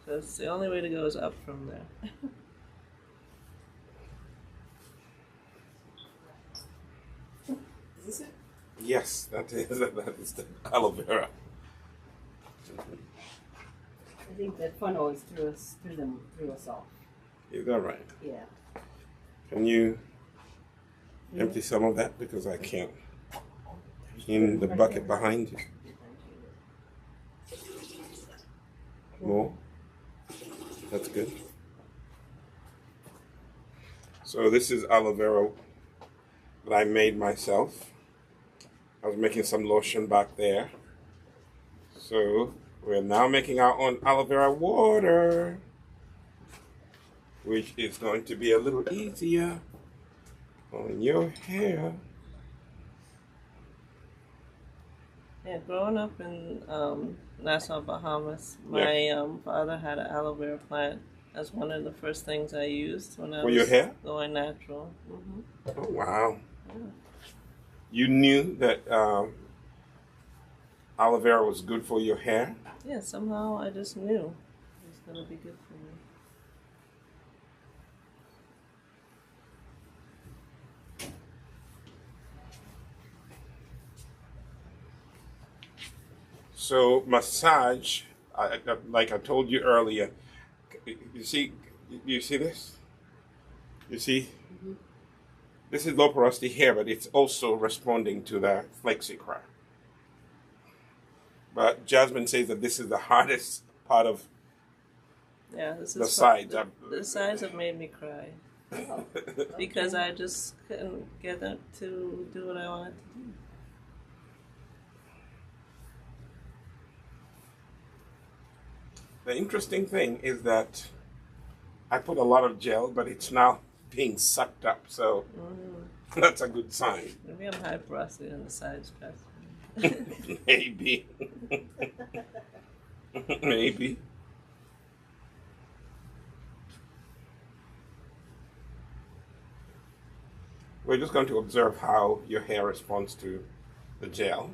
So it's the only way to go is up from there. Is this it? Yes, that is the aloe vera. I think that funnel is through us all. Is that right? Yeah. Can you empty some of that because I can't? In the bucket behind you. More. That's good. So this is aloe vera that I made myself. I was making some lotion back there. So we're now making our own aloe vera water, which is going to be a little easier on your hair. Yeah, growing up in Nassau, Bahamas, my father had an aloe vera plant as one of the first things I used when I For was your hair? going natural. Oh, wow. Yeah. You knew that aloe vera was good for your hair? Yeah, somehow I just knew it was going to be good for me. So massage, like I told you earlier, you see this? You see? This is low porosity hair, but it's also responding to the FlexiCry. But Jasmine says that this is the hardest part of Yeah, this is the sides. The sides have made me cry because I just couldn't get them to do what I wanted to do. The interesting thing is that I put a lot of gel, but it's now being sucked up, so that's a good sign. Maybe I'm high porosity on the sides, Pastor. Maybe. Maybe. We're just going to observe how your hair responds to the gel.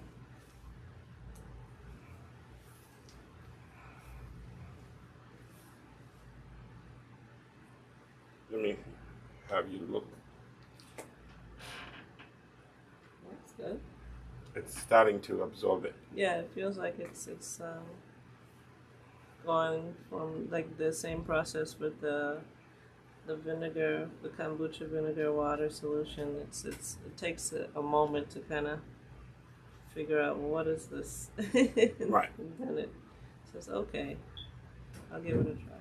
Let me have you look. That's good. It's starting to absorb it. Yeah, it feels like it's going from like the same process with the vinegar, the kombucha vinegar water solution. It takes a moment to kind of figure out, well, what is this? Right. And then it says, okay, I'll give it a try.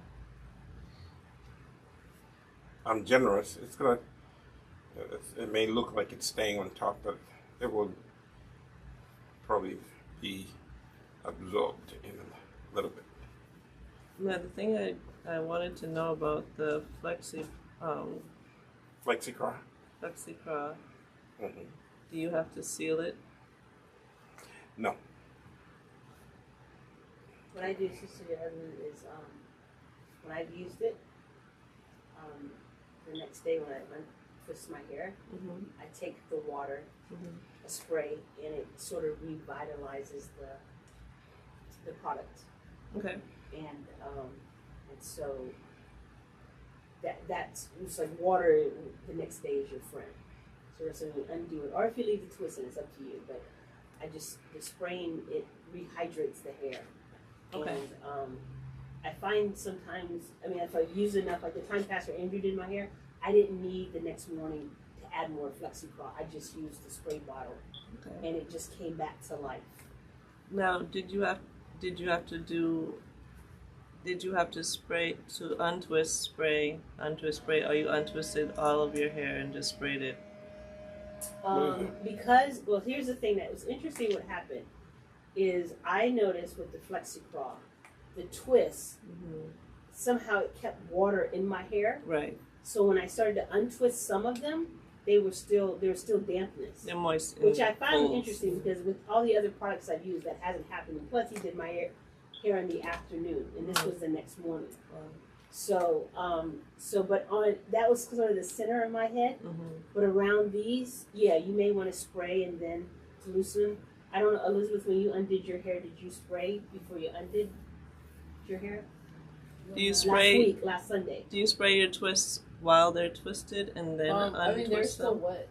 I'm generous. It may look like it's staying on top, but it will probably be absorbed in a little bit. Now, the thing I wanted to know about the Flexicra? FlexiCraw, Mm-hmm. do you have to seal it? No. What I do, Sister Evelyn, is when I've used it, the next day when I untwist my hair, Mm-hmm. I take the water, Mm-hmm. a spray, and it sort of revitalizes the product. Okay. And so that's it's like water. The next day is your friend. So when you undo it, or if you leave the twist, and it's up to you. But the spraying it rehydrates the hair. Okay. And I find sometimes, I mean, if I use enough, like the time Pastor Andrew did my hair, I didn't need the next morning to add more FlexiCraw. I just used the spray bottle, Okay. and it just came back to life. Now, did you have to spray to untwist spray, or you untwisted all of your hair and just sprayed it? Because, well, here's the thing that was interesting. What happened is I noticed with the FlexiCraw, the twist, Mm-hmm. somehow it kept water in my hair. Right. So when I started to untwist some of them, there was still dampness. They're moist. Which I find folds. interesting because with all the other products I've used, that hasn't happened. And plus, he did my hair in the afternoon, and this was the next morning. Wow. So, but on that was sort of the center of my head. Mm-hmm. But around these, yeah, you may want to spray and then to loosen them. I don't know, Elizabeth, when you undid your hair, did you spray before you undid your hair? Do you spray last Sunday? Do you spray your twists while they're twisted and then untwist I mean, they're still them? wet.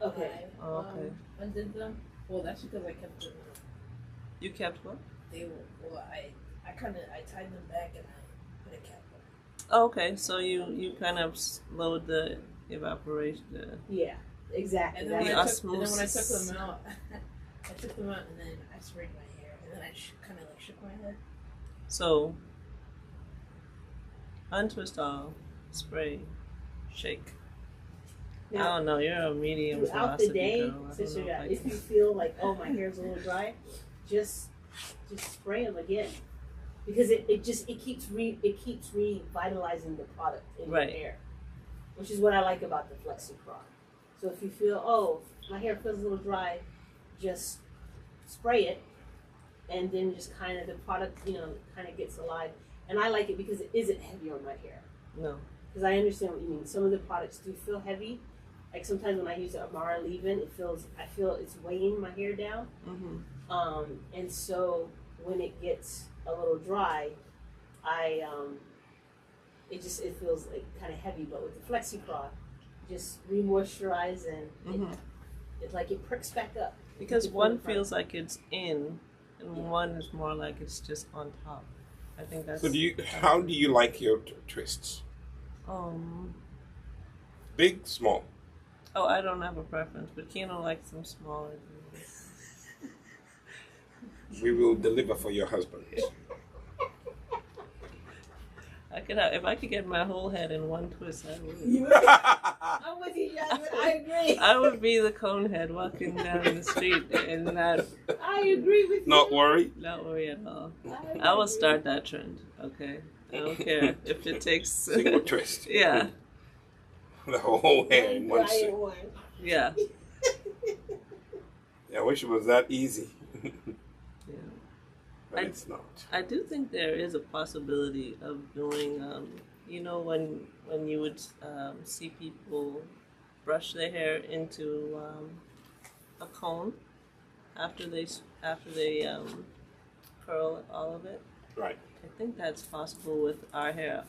Okay. I, Oh, okay. Undid them. Well, that's because I kept them. You kept what? They were. Well, I tied them back and I put a cap on. Oh, okay, so you kind of slowed the evaporation. Yeah, exactly. And then, when I took them out, and then I sprayed my hair, and then I kind of like shook my head. So, untwist all, spray, shake. I Now, don't know, you're a medium throughout the velocity day, girl. I don't Sister, know if I if can- you feel like, oh, my hair's a little dry, just spray them again, because it keeps revitalizing the product in Right. your hair, which is what I like about the FlexiCraw. So if you feel, oh, my hair feels a little dry, just spray it, and then just kind of the product, kind of gets alive. And I like it because it isn't heavy on my hair. No. Because I understand what you mean. Some of the products do feel heavy. Like sometimes when I use the Amara leave-in, I feel it's weighing my hair down. Mm-hmm. And so when it gets a little dry, it feels like kind of heavy. But with the FlexiCraw, just re-moisturize and Mm-hmm. it's like it perks back up. Because You can one feel the feels like it's in, and one is more like it's just on top. I think that's. So how do you like your twists? Big, small? Oh, I don't have a preference, but Keno likes them smaller. We will deliver for your husband. If I could get my whole head in one twist, I would. I'm with you, Jasmine. I agree. I would be the cone head walking down the street and not I agree with you. Not worry. not worry at all. I will start that trend. Okay, I don't care if it takes. Single twist. Yeah, The whole head in one sit. yeah. Yeah, I wish it was that easy. Yeah. But it's not. I do think there is a possibility of doing, when you would see people brush their hair into a cone after they curl all of it. Right. I think that's possible with our hair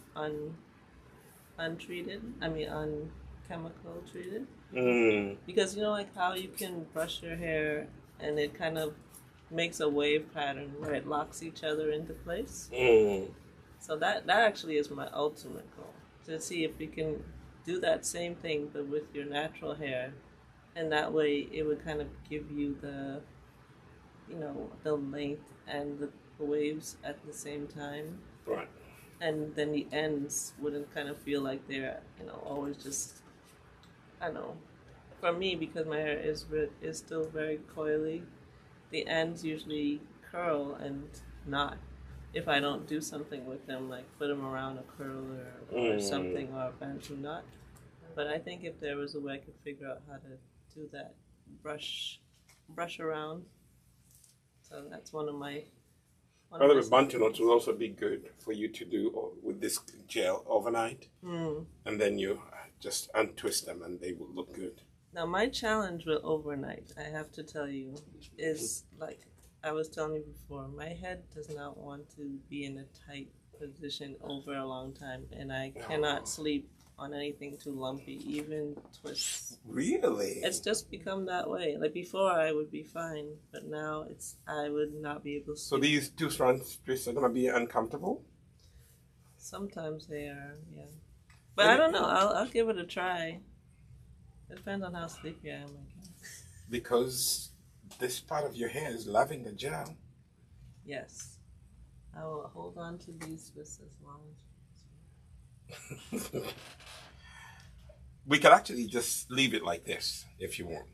untreated. I mean, chemical treated. Mm. Because like how you can brush your hair and it kind of makes a wave pattern where it locks each other into place. Mm. So that actually is my ultimate goal, to see if we can do that same thing but with your natural hair, and that way it would kind of give you the length and the waves at the same time. Right. and then the ends wouldn't kind of feel like they're, you know, always just, I don't know. For me, because my hair is still very coily, the ends usually curl and knot if I don't do something with them, like put them around a curler or something, or a bantu knot. But I think if there was a way I could figure out how to do that, brush around. So that's one of my. By the way, bantu knots will also be good for you to do with this gel overnight, and then you just untwist them, and they will look good. Now, my challenge with overnight, I have to tell you, is like I was telling you before, my head does not want to be in a tight position over a long time, and I cannot sleep on anything too lumpy, even twists. Really? It's just become that way. Like before, I would be fine, but now I would not be able to sleep. So these 2-strand twists are going to be uncomfortable? Sometimes they are, yeah. But I don't know. I'll give it a try. It depends on how sleepy I am, I guess. Because this part of your hair is loving the gel. Yes. I will hold on to these twists as long as We could actually just leave it like this if you want.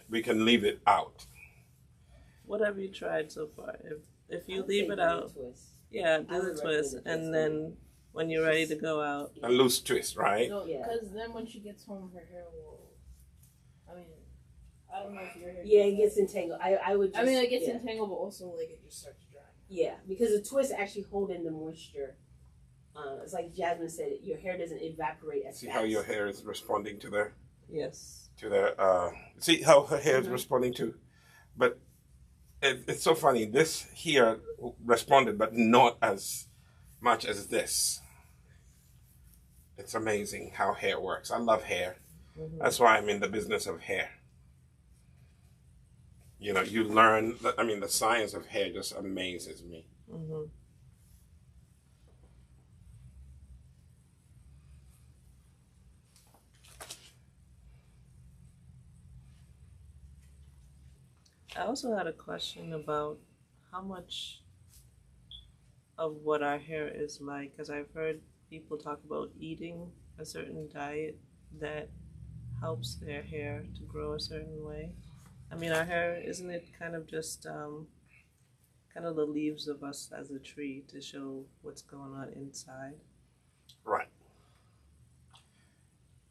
We can leave it out. What have you tried so far? If you leave it out, yeah, do the twist, and then when you're ready to go out, A loose twist, right? No, because then when she gets home, her hair will. I mean, I don't know if your hair. Yeah, it gets entangled. I would. Just, I mean, it gets entangled, but also like it just starts drying. Yeah, because the twists actually hold in the moisture. It's like Jasmine said, your hair doesn't evaporate as See fast. how your hair is responding to the yes. See how her hair is responding to, but it's so funny. This here responded, but not as much as this. It's amazing how hair works. I love hair. That's why I'm in the business of hair. You know, you learn. I mean, the science of hair just amazes me. I also had a question about how much of what our hair is like, because I've heard people talk about eating a certain diet that helps their hair to grow a certain way. I mean, our hair, isn't it kind of just kind of the leaves of us as a tree to show what's going on inside? Right.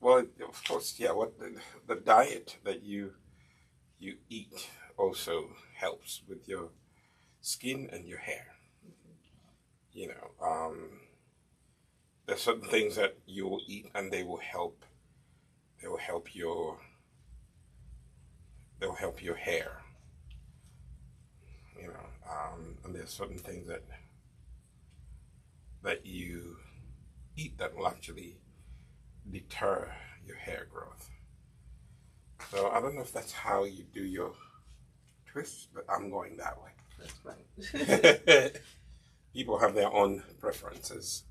Well, of course, yeah. What the diet that you eat also helps with your skin and your hair. You know, there's certain things that you will eat and they will help. They will help your. They will help your hair. You know, and there's certain things that you eat that will actually deter your hair growth. So I don't know if that's how you do your twists, but I'm going that way. That's right. People have their own preferences.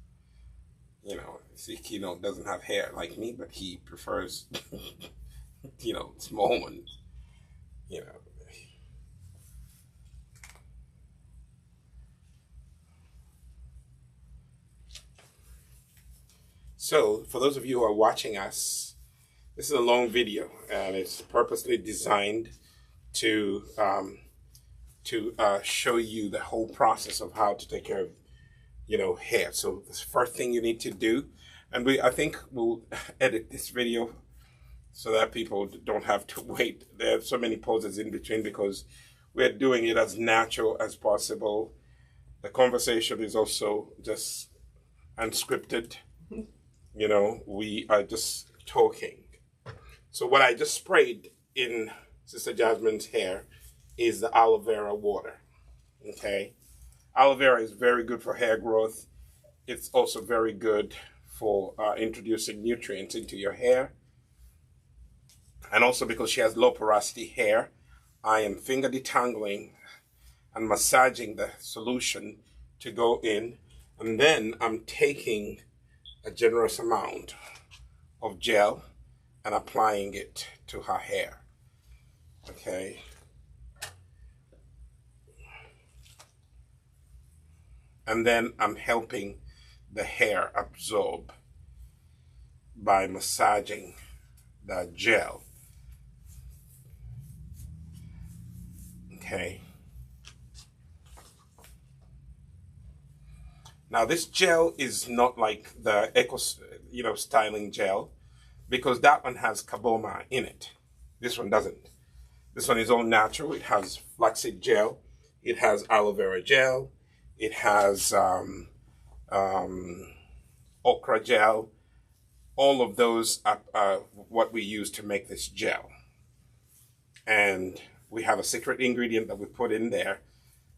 You know, see, Kino doesn't have hair like me, but he prefers, you know, small ones. You know. So, for those of you who are watching us, this is a long video, and it's purposely designed to show you the whole process of how to take care of, you know, hair. So the first thing you need to do, and I think we'll edit this video so that people don't have to wait. There are so many pauses in between because we're doing it as natural as possible. The conversation is also just unscripted. You know, we are just talking. So what I just sprayed in Sister Jasmine's hair is the aloe vera water. Okay? Aloe vera is very good for hair growth. It's also very good for introducing nutrients into your hair. And also because she has low porosity hair, I am finger detangling and massaging the solution to go in. And then I'm taking a generous amount of gel and applying it to her hair. Okay? And then I'm helping the hair absorb by massaging the gel. Okay. Now this gel is not like the styling gel, because that one has carboma in it. This one doesn't. This one is all natural. It has flaxseed gel. It has aloe vera gel. It has okra gel. All of those are what we use to make this gel. And we have a secret ingredient that we put in there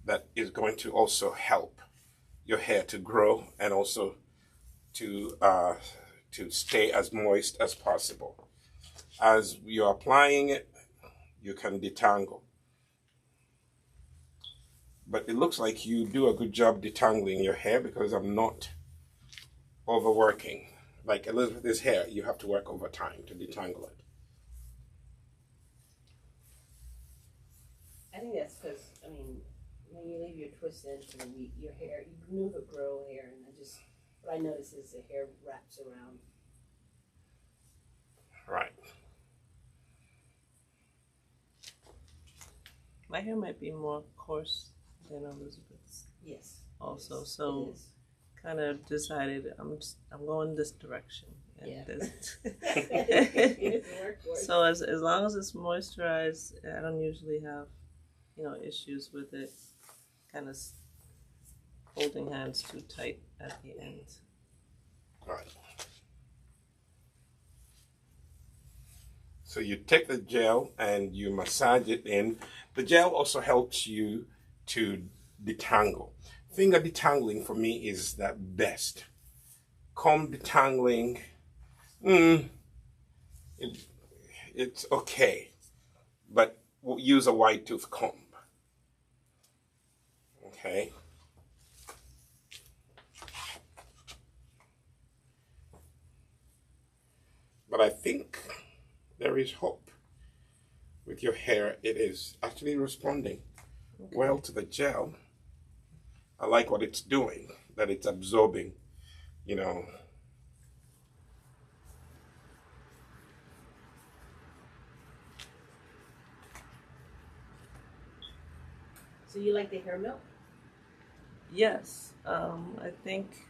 that is going to also help your hair to grow and also to stay as moist as possible. As you're applying it, you can detangle. But it looks like you do a good job detangling your hair, because I'm not overworking. Like Elizabeth's hair, you have to work overtime to detangle it. I think that's because, I mean, when you leave your twist in for the week, your hair, you move it, grow hair, and what I notice is the hair wraps around. Right. My hair might be more coarse than Elizabeth's. Yes. Also, yes, so kind of decided I'm going this direction. And yeah. So as long as it's moisturized, I don't usually have issues with it kind of holding hands too tight at the end. Right. So you take the gel and you massage it in. The gel also helps you to detangle. Finger detangling for me is the best. Comb detangling, it's okay, but we'll use a wide tooth comb. Okay. But I think there is hope. With your hair, it is actually responding well to the gel. I like what it's doing, that it's absorbing, So you like the hair milk? Yes, I think.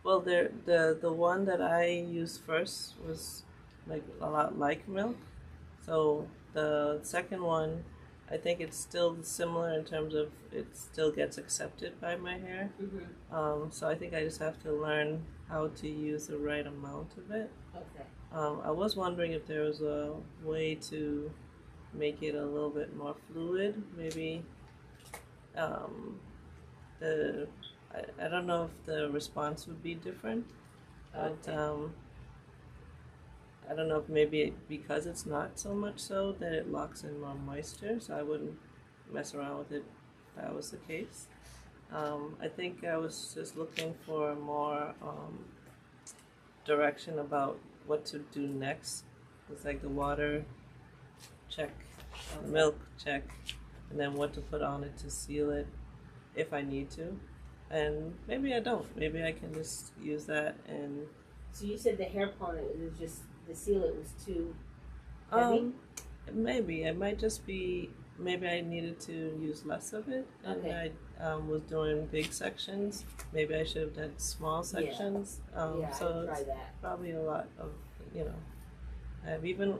Well, the one that I used first was like a lot like milk. So the second one, I think it's still similar in terms of it still gets accepted by my hair. Mm-hmm. So I think I just have to learn how to use the right amount of it. Okay. I was wondering if there was a way to make it a little bit more fluid. Maybe I don't know if the response would be different, but I don't know if maybe because it's not so much so that it locks in more moisture, so I wouldn't mess around with it if that was the case. I think I was just looking for more direction about what to do next. It's like the water, check, milk, check, and then what to put on it to seal it if I need to. And maybe I don't. Maybe I can just use that and... So you said the hair pony was just, the sealant was too heavy? Maybe. It might just be, maybe I needed to use less of it. And Okay. I was doing big sections. Maybe I should have done small sections. So I'd try it's that. probably a lot of, I've even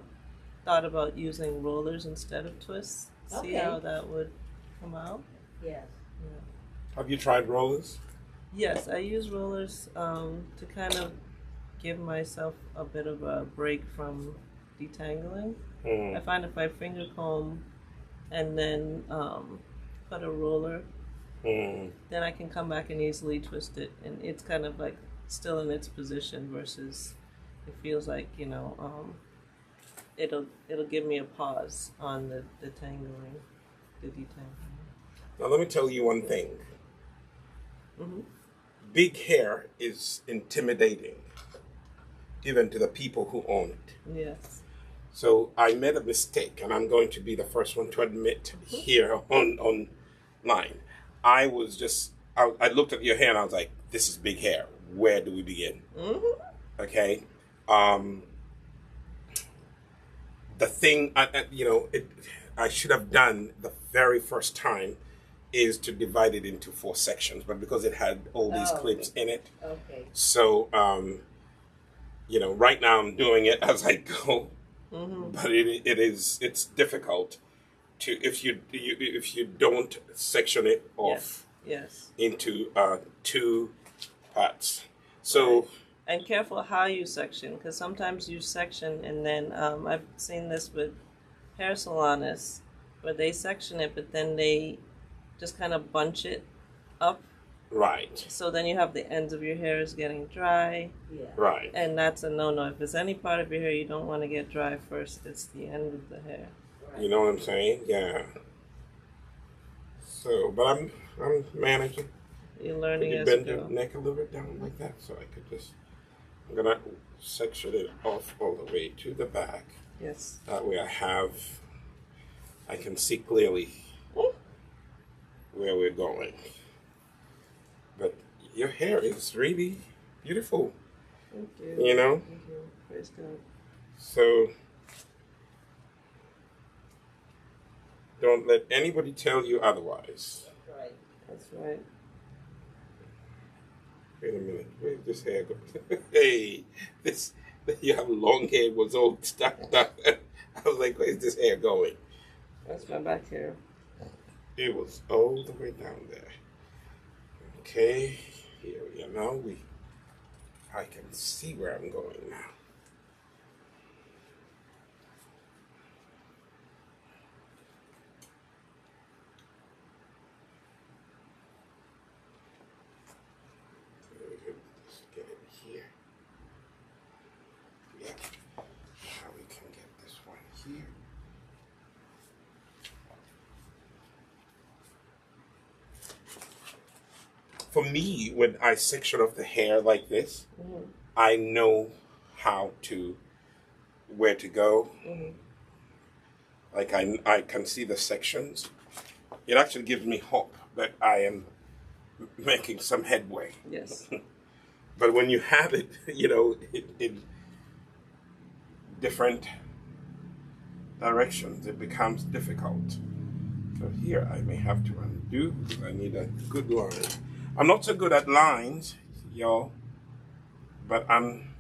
thought about using rollers instead of twists. See Okay. how that would come out. Yes. Yeah. Have you tried rollers? Yes, I use rollers to kind of give myself a bit of a break from detangling. I find if I finger comb and then put a roller, then I can come back and easily twist it, and it's kind of like still in its position versus it feels like it'll give me a pause on the detangling. Now let me tell you one thing. Big hair is intimidating, even to the people who own it. Yes. So I made a mistake, and I'm going to be the first one to admit here online. I was just I looked at your hair and I was like, this is big hair. Where do we begin? Mm-hmm. Okay. The thing, I should have done the very first time is to divide it into 4 sections, but because it had all these clips in it, Okay. so right now I'm doing it as I go, but it's difficult to if you don't section it off Yes. into 2 parts. So. Right. And careful how you section, because sometimes you section and then I've seen this with hair salonists where they section it, but then they just kind of bunch it up. Right. So then you have the ends of your hair is getting dry. Yeah. Right. And that's a no-no. If there's any part of your hair you don't want to get dry first, it's the end of the hair. You know what I'm saying? Yeah. So, but I'm managing. You're learning Could you as you bend your go. neck a little bit down like that so I could just. I'm gonna section it off all the way to the back. Yes. That way I can see clearly where we're going. But your hair is really beautiful, Thank you. you know? Thank you. Praise God. So don't let anybody tell you otherwise. Right. That's right. Wait a minute, where's this hair going? Hey, you have long hair was all stuck up. I was like, where's this hair going? That's my back hair. It was all the way down there. Okay, here we are now. I can see where I'm going now. Just get it here. Yeah. Now we can get this one here. For me, when I section off the hair like this, I know where to go. Like I can see the sections. It actually gives me hope that I am making some headway. Yes. But when you have it, in different directions, it becomes difficult. So here I may have to undo because I need a good line. I'm not so good at lines, y'all, but I'm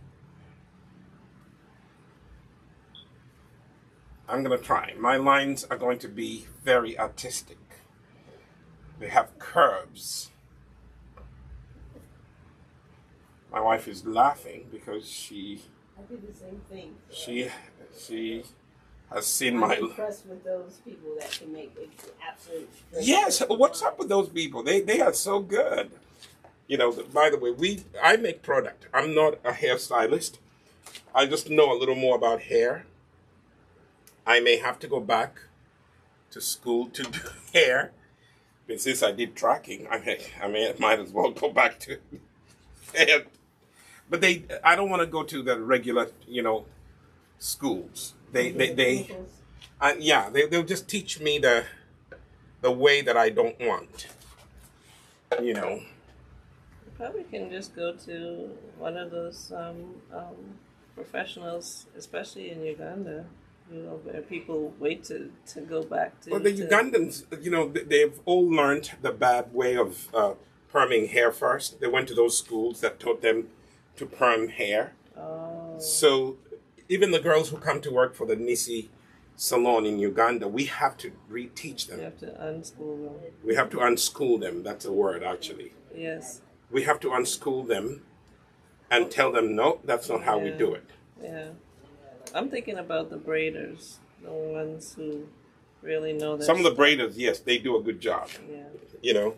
gonna try. My lines are going to be very artistic. They have curves. My wife is laughing because I do the same thing. she has seen I'm my. impressed with those people that can make absolute. Yes, what's up with those people? They are so good. By the way, I make product. I'm not a hairstylist. I just know a little more about hair. I may have to go back to school to do hair. But since I did tracking, I might as well go back to hair. But I don't want to go to the regular, schools. They'll just teach me the way that I don't want. You probably can just go to one of those professionals, especially in Uganda, where people wait to go back to. Well, the Ugandans, they've all learned the bad way of perming hair first. They went to those schools that taught them to perm hair. Oh. So even the girls who come to work for the Nisi salon in Uganda, we have to reteach them. You have to unschool them. We have to unschool them. That's a word, actually. Yes. We have to unschool them and tell them, no, that's not how we do it. Yeah. I'm thinking about the braiders, the ones who really know their Some of the stuff. braiders, yes, they do a good job. Yeah.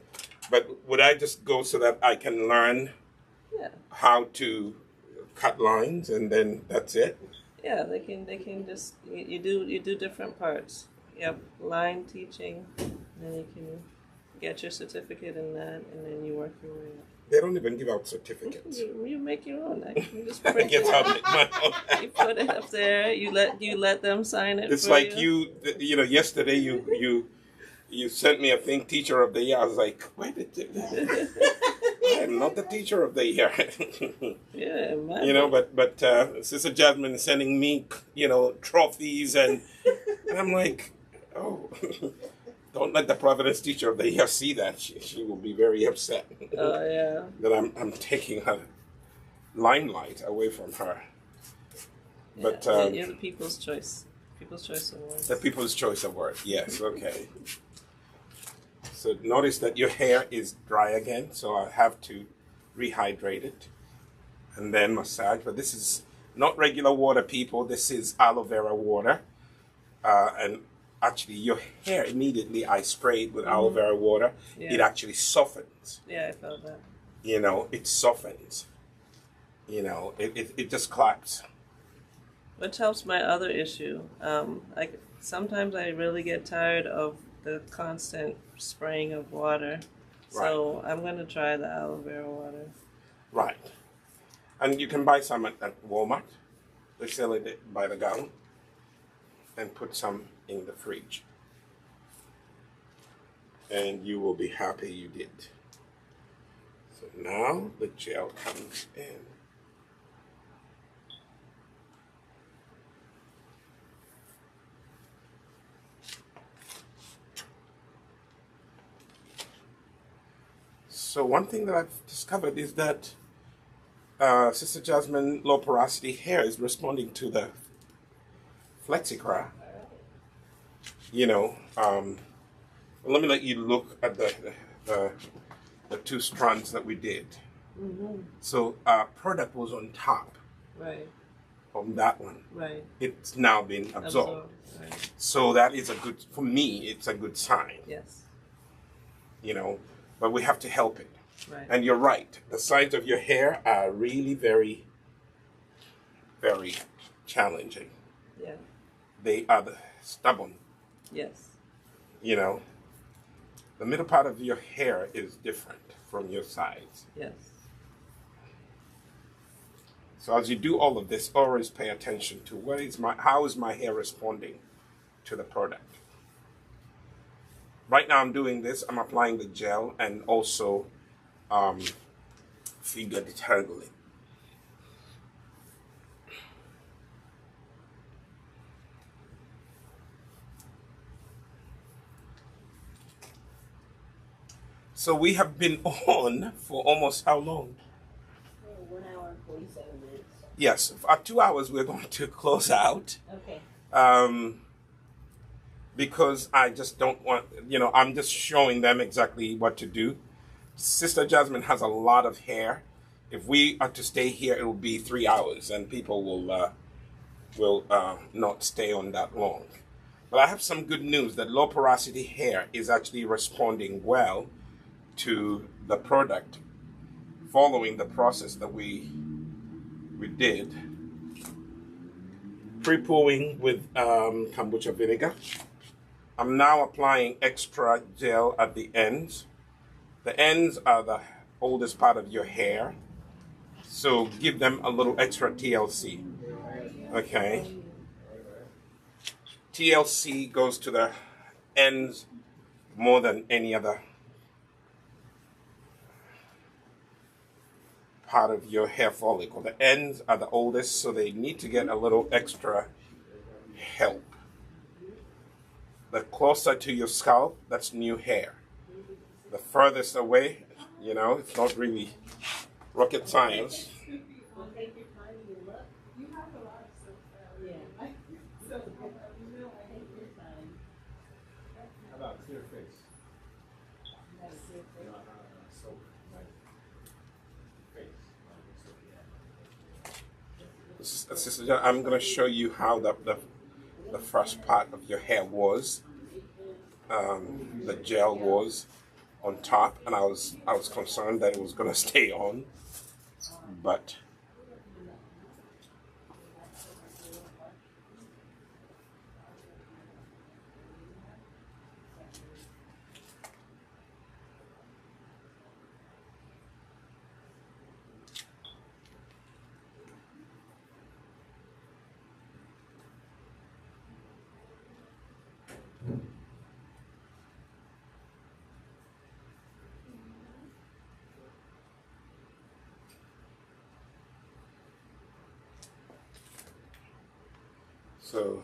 But would I just go so that I can learn how to cut lines and then that's it? Yeah, they can just you do different parts. You have line teaching, and then you can get your certificate in that, and then you work your way up. They don't even give out certificates. You make your own. You just I print guess it. I'll make my own. You put it up there. You let them sign it. It's for like you. yesterday you you sent me a thing, teacher of the year. I was like, where did you? I am not the teacher of the year. Yeah, You know, but Sister Jasmine is sending me, you know, trophies and I'm like, oh, don't let the Providence teacher of the year see that. She will be very upset. Oh yeah. That I'm taking her limelight away from her. But You're the People's Choice. People's Choice Award. the People's Choice Award, yes, okay. So notice that your hair is dry again, so I have to rehydrate it and then massage. But this is not regular water, people. This is aloe vera water. And actually, your hair immediately I sprayed with aloe vera water. Yeah. It actually softens. Yeah, I felt that. You know, it softens. You know, it just claps. Which helps my other issue. Sometimes I really get tired of the constant spraying of water. So I'm going to try the aloe vera water. Right. And you can buy some at Walmart. They sell it by the gallon. And put some in the fridge. And you will be happy you did. So now the gel comes in. So one thing that I've discovered is that Sister Jasmine low porosity hair is responding to the Flexicra. You know, let me let you look at the two strands that we did. Mm-hmm. So product was on top. Right. On that one. Right. It's now been absorbed. Right. So that is a good, for me, it's a good sign. Yes. You know, but we have to help it. Right. And you're right. The sides of your hair are really very, very challenging. Yeah. They are stubborn. Yes. You know, the middle part of your hair is different from your sides. Yes. So as you do all of this, always pay attention to how is my hair responding to the product. Right now I'm doing this, I'm applying the gel and also finger detangling. So we have been on for almost how long? 1 hour and 47 minutes. Yes, at 2 hours we're going to close out. Okay. Because I just don't want, you know, I'm just showing them exactly what to do. Sister Jasmine has a lot of hair. If we are to stay here, it will be 3 hours and people will not stay on that long. But I have some good news that low porosity hair is actually responding well to the product following the process that we did. Pre-pooing with kombucha vinegar. I'm now applying extra gel at the ends. The ends are the oldest part of your hair, so give them a little extra TLC. Okay. TLC goes to the ends more than any other part of your hair follicle. The ends are the oldest, so they need to get a little extra help. The closer to your scalp, that's new hair. The furthest away, you know, it's not really rocket science. How about clear face? Sister, I'm going to show you how the first part of your hair was. The gel was on top, and I was concerned that it was going to stay on, but So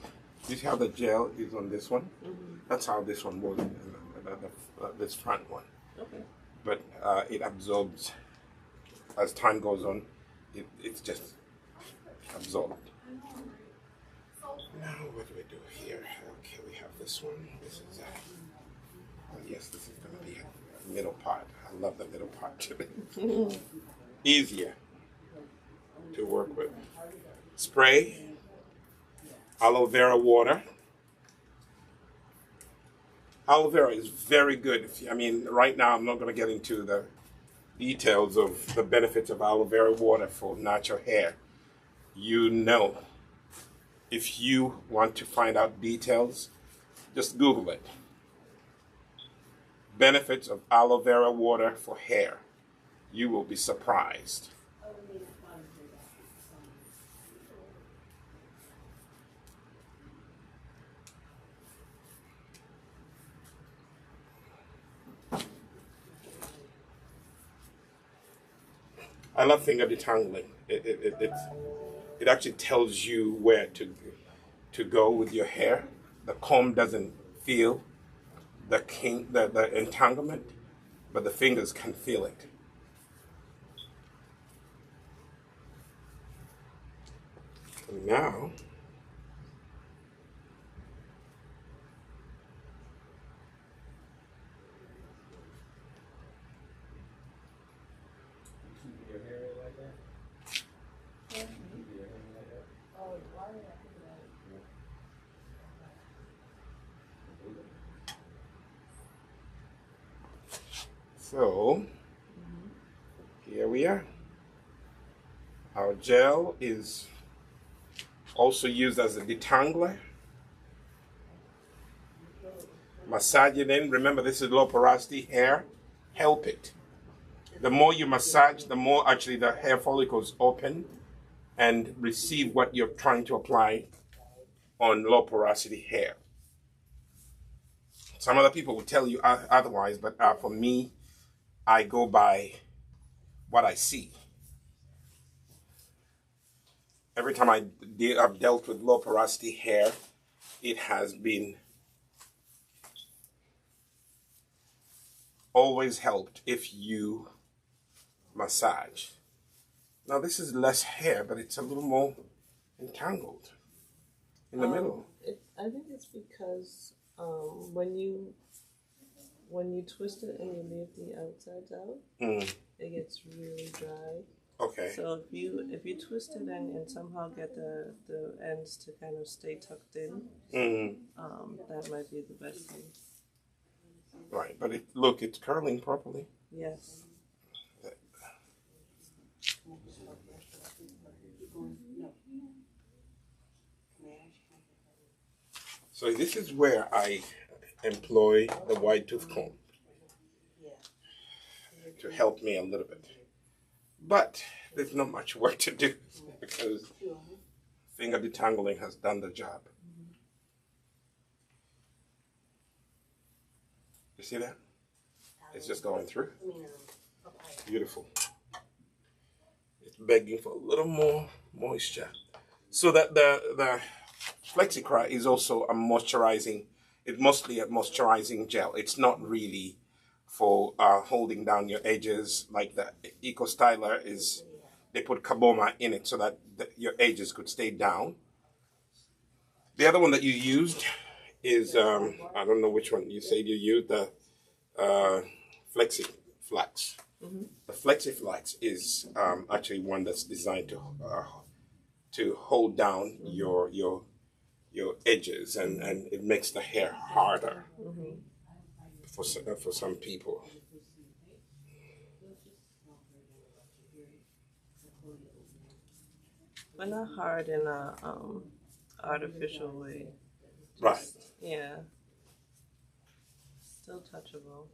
you see how the gel is on this one? Mm-hmm. That's how this one was, this front one. Okay. But it absorbs as time goes on. It's just absorbed. Now what do we do here? Okay, we have this one. This is yes, this is going to be a middle part. I love the middle part. Easier to work with. Spray, aloe vera water. Aloe vera is very good. I mean, right now I'm not going to get into the details of the benefits of aloe vera water for natural hair. You know, if you want to find out details, just Google it. Benefits of aloe vera water for hair. You will be surprised. I love finger detangling. It actually tells you where to go with your hair. The comb doesn't feel the entanglement, but the fingers can feel it. And now, so here we are. Our gel is also used as a detangler. Massage it in. Remember, this is low porosity hair. Help it. The more you massage, the more actually the hair follicles open and receive what you're trying to apply on low porosity hair. Some other people will tell you otherwise, but for me, I go by what I see. Every time I've dealt with low porosity hair, it has been always helped if you massage. Now this is less hair, but it's a little more entangled in the middle. I think it's because when you twist it and you leave the outsides out, it gets really dry. Okay. So if you twist it and somehow get the ends to kind of stay tucked in, that might be the best thing. Right, but look, it's curling properly. Yes. So this is where I employ the wide tooth comb to help me a little bit. But there's not much work to do because finger detangling has done the job. You see that? It's just going through. Beautiful. It's begging for a little more moisture. So that the FlexiCry is also a moisturizing, it's mostly a moisturizing gel. It's not really for holding down your edges like the Eco Styler is. They put Kaboma in it so that your edges could stay down. The other one that you used is, I don't know which one you said you used, the FlexiFlex. The FlexiFlex is actually one that's designed to hold down your edges, and it makes the hair harder for some people. But not hard in a artificial way. Right. Yeah. Still touchable.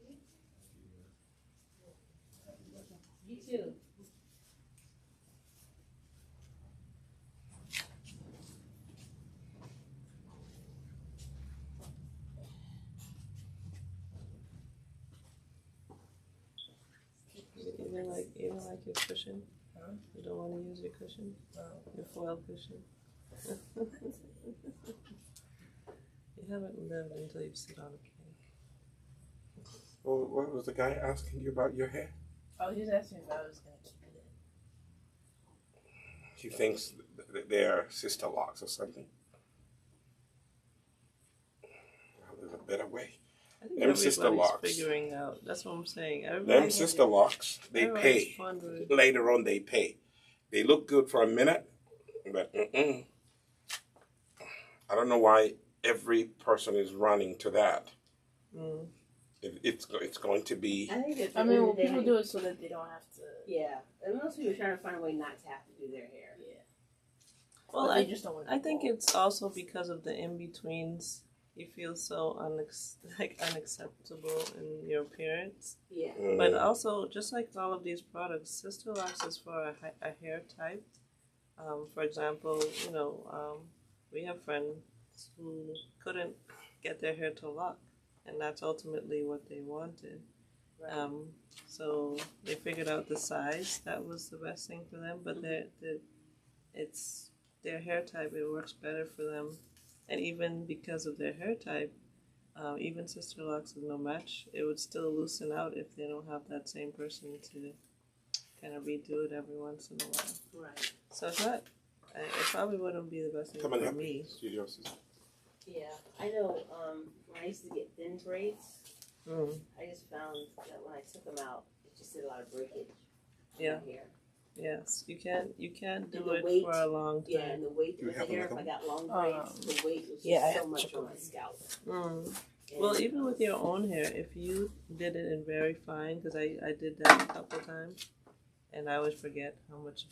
You too. You don't like your cushion? You don't want to use your cushion? Your foil cushion? You haven't lived until you've sit on a cake. Well, what was the guy asking you about your hair? Oh, he was asking if I was gonna keep it in. He thinks they're sister locks or something. Well, there's a better way. I think Them sister everybody's locks. figuring out. That's what I'm saying. Them sister locks, they everybody's pay. wondering. Later on, they pay. They look good for a minute, but I don't know why every person is running to that. Mm. It's going to be. I think I mean, well, people do it so that they don't have to. Yeah, and most people are trying to find a way not to have to do their hair. Yeah. Well, But they just don't want to I think it's also because of the in-betweens. You feel so unacceptable in your appearance. Yeah. But also, just like all of these products, Sister Locks is for a hair type. For example, we have friends who couldn't get their hair to lock, and that's ultimately what they wanted. Right. So they figured out the size that was the best thing for them, but it's their hair type. It works better for them, and even because of their hair type, even Sister Locks is no match. It would still loosen out if they don't have that same person to kind of redo it every once in a while. Right. So it's not. It probably wouldn't be the best thing Come on, for help me. Studio assistant. Yeah, I know. When I used to get thin braids, Mm. I just found that when I took them out, it just did a lot of breakage. Yeah. In my hair. Yes, you can't do the it weight, for a long time. Yeah, and the weight You of the have hair. If another I got long braids, the weight was just yeah, I so have much chicken on my wings. scalp. Mm. And, Well, even with your own hair, if you did it in very fine, because I did that a couple times, and I always forget how much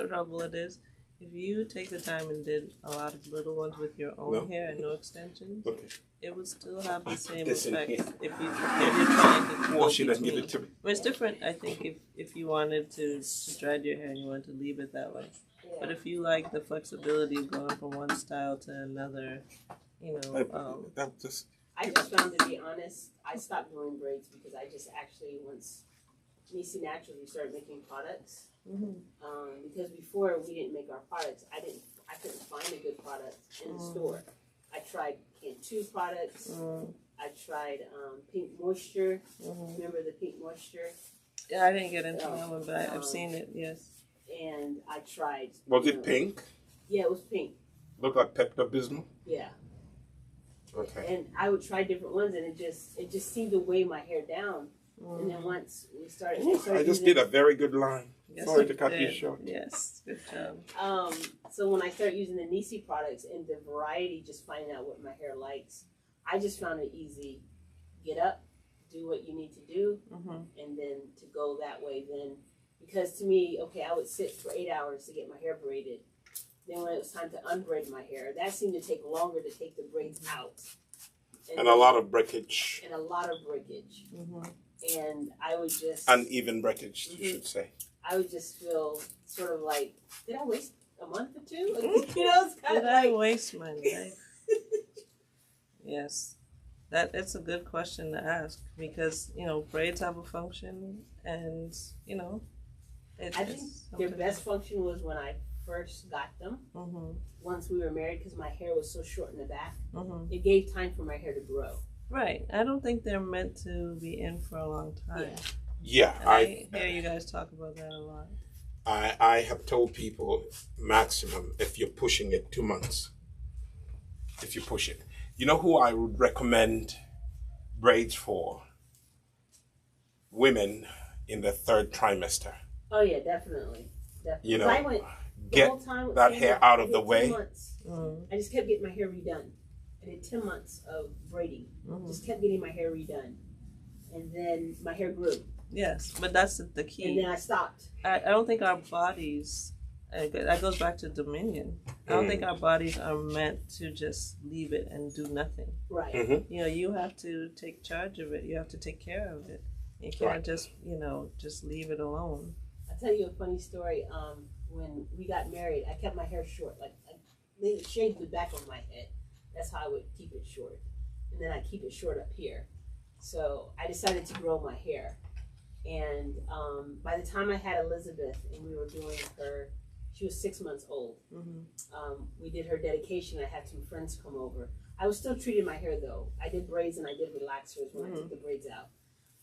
trouble it is. If you take the time and did a lot of little ones with your own hair and no extensions, Okay. it would still have the same This in effect here. if you're trying to Well, go she doesn't give between. it to me. Well, it's different, I think, if you wanted to dread your hair and you wanted to leave it that way. yeah. But if you like the flexibility of going from one style to another, That just I just found, to be honest, I stopped doing braids because I just actually, once Nisi Naturals, we started making products. Because before we didn't make our products, I couldn't find a good product in the store. I tried Can2 products. I tried Pink Moisture. Remember the Pink Moisture? yeah, I didn't get into that one, but I've seen it, yes. And I tried. was it pink? Yeah, it was pink. Look like Pepto-Bismol. Yeah. Okay. And I would try different ones, and it just seemed to weigh my hair down. And then once we started, I just did a very good line. Yes, Sorry you to cut you did. short. Yes, good job. So when I started using the Nisi products and the variety, just finding out what my hair likes, I just found it easy. Get up, do what you need to do, and then to go that way. Then, because to me, okay, I would sit for 8 hours to get my hair braided. Then when it was time to unbraid my hair, that seemed to take longer to take the braids out. And a lot of breakage. And a lot of breakage. And I would just Uneven breakage, you should say. I would just feel sort of like, did I waste a month or two? It's kind Did of I like, waste my life? Yes. It's a good question to ask because, braids have a function and, I think their best function was when I first got them. Once we were married, because my hair was so short in the back, it gave time for my hair to grow. Right. I don't think they're meant to be in for a long time. Yeah, And I hear you guys talk about that a lot. I have told people maximum if you're pushing it 2 months. If you push it. You know who I would recommend braids for? Women in the 3rd trimester. Oh yeah, definitely. You I know, went the get whole time with that 10 hair months. out I of the did 10 way. months. I just kept getting my hair redone. I did 10 months of braiding. Just kept getting my hair redone. And then my hair grew. Yes, but that's the key. And then I stopped. I don't think our bodies, that goes back to Dominion. I don't think our bodies are meant to just leave it and do nothing. Right. You have to take charge of it. You have to take care of it. You can't just leave it alone. I'll tell you a funny story. When we got married, I kept my hair short. Like, I made it shave the back of my head. That's how I would keep it short. And then I keep it short up here. So I decided to grow my hair. And by the time I had Elizabeth and we were doing her She was 6 months old. Mm-hmm. We did her dedication. I had some friends come over. I was still treating my hair though. I did braids and I did relaxers when I took the braids out.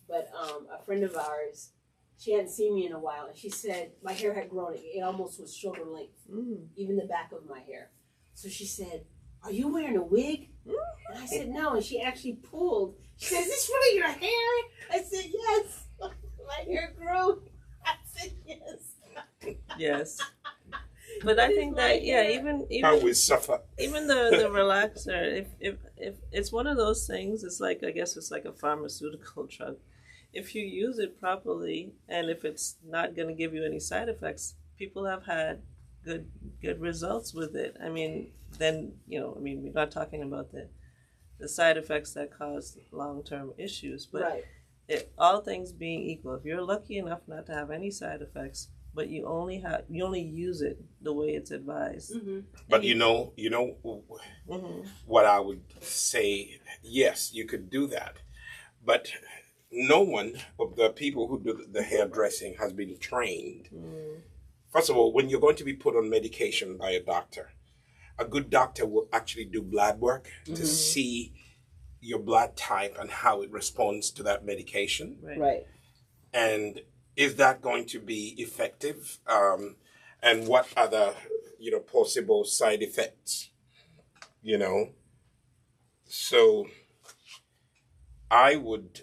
But a friend of ours, she hadn't seen me in a while, and she said my hair had grown. It almost was shoulder length, even the back of my hair. So she said, "Are you wearing a wig?" And I said, "No." And she actually pulled. She said, "Is this really your hair?" I said, "Yes." My hair grew. I said, "Yes." Yes. But I think that even How we suffer. even the relaxer, if it's one of those things, it's like, I guess it's like a pharmaceutical drug. If you use it properly, and if it's not going to give you any side effects, people have had good results with it. I mean, then we're not talking about the side effects that cause long-term issues, but Right. all things being equal, if you're lucky enough not to have any side effects, but you only use it the way it's advised. But what I would say, yes, you could do that, but no one of the people who do the hairdressing has been trained. First of all, when you're going to be put on medication by a doctor, a good doctor will actually do blood work to see your blood type and how it responds to that medication. Right. And is that going to be effective? And what other, possible side effects? So I would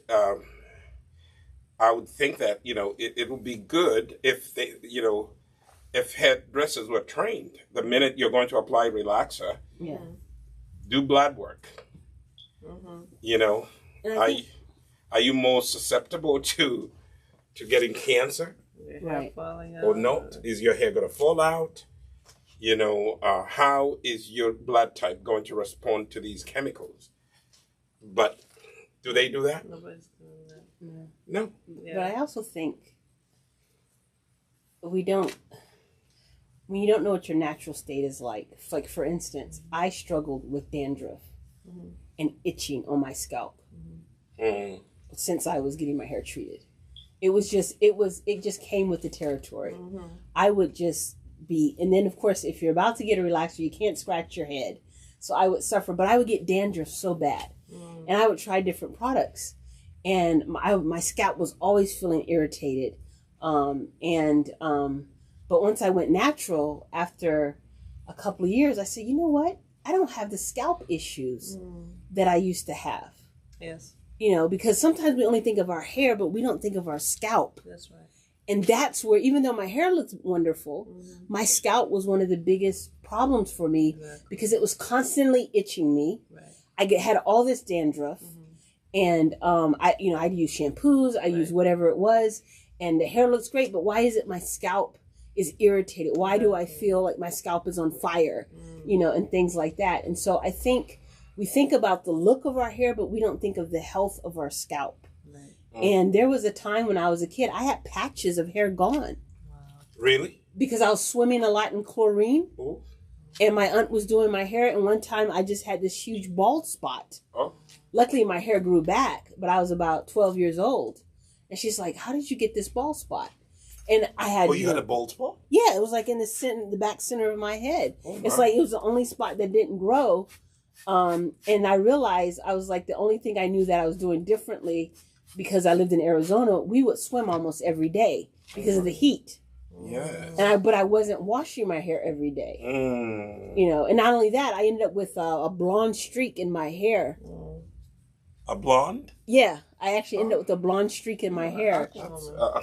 think that it would be good if they if hairdressers were trained. The minute you're going to apply relaxer, do blood work. Are you more susceptible to getting cancer? Right. Or not? Is your hair going to fall out? How is your blood type going to respond to these chemicals? But do they do that? Nobody's doing that. No. Yeah. But I also think when you don't know what your natural state is like for instance, I struggled with dandruff and itching on my scalp since I was getting my hair treated. It just came with the territory. I would just be, and then of course, if you're about to get a relaxer, you can't scratch your head. So I would suffer, but I would get dandruff so bad. And I would try different products. And my scalp was always feeling irritated. But once I went natural, after a couple of years, I said, you know what? I don't have the scalp issues that I used to have. Yes. Because sometimes we only think of our hair, but we don't think of our scalp. That's right. And that's where, even though my hair looks wonderful, my scalp was one of the biggest problems for me because it was constantly itching me. Right. I had all this dandruff, and I'd use shampoos, I use whatever it was, and the hair looks great, but why is it my scalp is irritated? Why do I feel like my scalp is on fire? And things like that. And so I think we think about the look of our hair, but we don't think of the health of our scalp. And there was a time when I was a kid, I had patches of hair gone. Wow. Really? Because I was swimming a lot in chlorine. Ooh. And my aunt was doing my hair, and one time I just had this huge bald spot. Oh. Luckily, my hair grew back, but I was about 12 years old. And she's like, "How did you get this bald spot?" And I had... Oh, you had a bald spot? Yeah, it was like in the back center of my head. Oh, it's like it was the only spot that didn't grow. And I realized I was like, the only thing I knew that I was doing differently, because I lived in Arizona, we would swim almost every day because of the heat. Yeah. But I wasn't washing my hair every day. And not only that, I ended up with a blonde streak in my hair. A blonde? Yeah, I actually ended up with a blonde streak in my hair.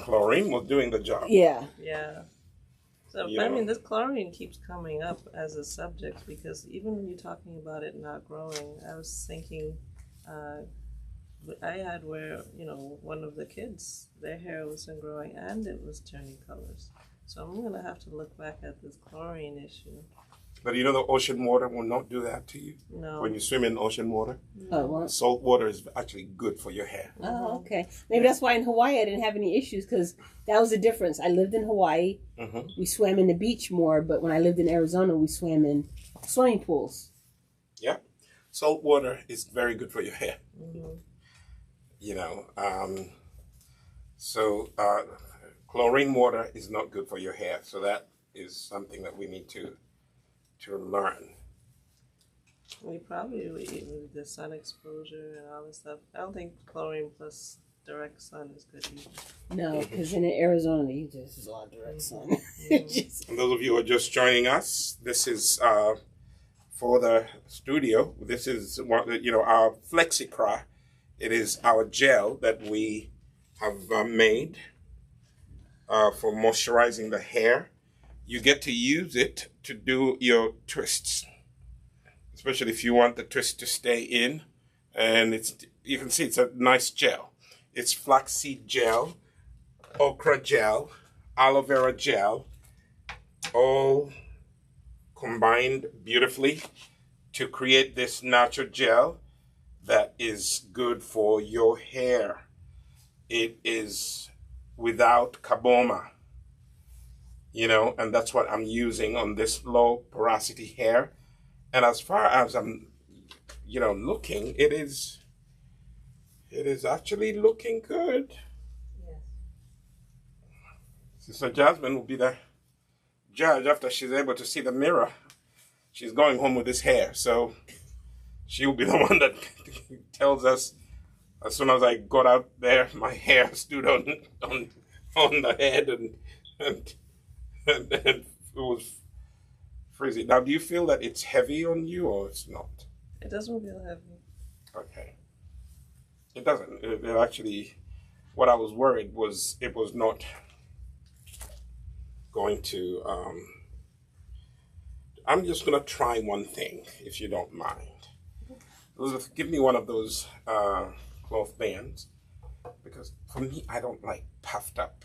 Chlorine was doing the job. Yeah. Yeah. So, I mean, this chlorine keeps coming up as a subject because even when you're talking about it not growing, I was thinking, I had where, one of the kids, their hair wasn't growing and it was turning colors. So I'm going to have to look back at this chlorine issue. But the ocean water will not do that to you? No. When you swim in ocean water? Oh, well. Salt water is actually good for your hair. Oh, okay. Maybe that's why in Hawaii I didn't have any issues, because that was the difference. I lived in Hawaii. We swam in the beach more, but when I lived in Arizona, we swam in swimming pools. Yeah. Salt water is very good for your hair. So chlorine water is not good for your hair. So that is something that we need to learn. We probably with the sun exposure and all this stuff. I don't think chlorine plus direct sun is good either. No, because in Arizona, there's a lot of direct sun. And those of you who are just joining us, this is for the studio. This is our FlexiCra. It is our gel that we have made for moisturizing the hair. You get to use it to do your twists, especially if you want the twist to stay in. And you can see it's a nice gel. It's flaxseed gel, okra gel, aloe vera gel, all combined beautifully to create this natural gel that is good for your hair. It is without carboma, and that's what I'm using on this low porosity hair. And as far as I'm, looking, it is actually looking good. Yes. Sister Jasmine will be the judge after she's able to see the mirror. She's going home with this hair, so she'll be the one that tells us. As soon as I got out there, my hair stood on the head, and it was frizzy. Now, do you feel that it's heavy on you, or it's not? It doesn't feel heavy. Okay. It doesn't. It actually, what I was worried was it was not going to. I'm just going to try one thing, if you don't mind. Elizabeth, give me one of those cloth bands, because for me, I don't like puffed up,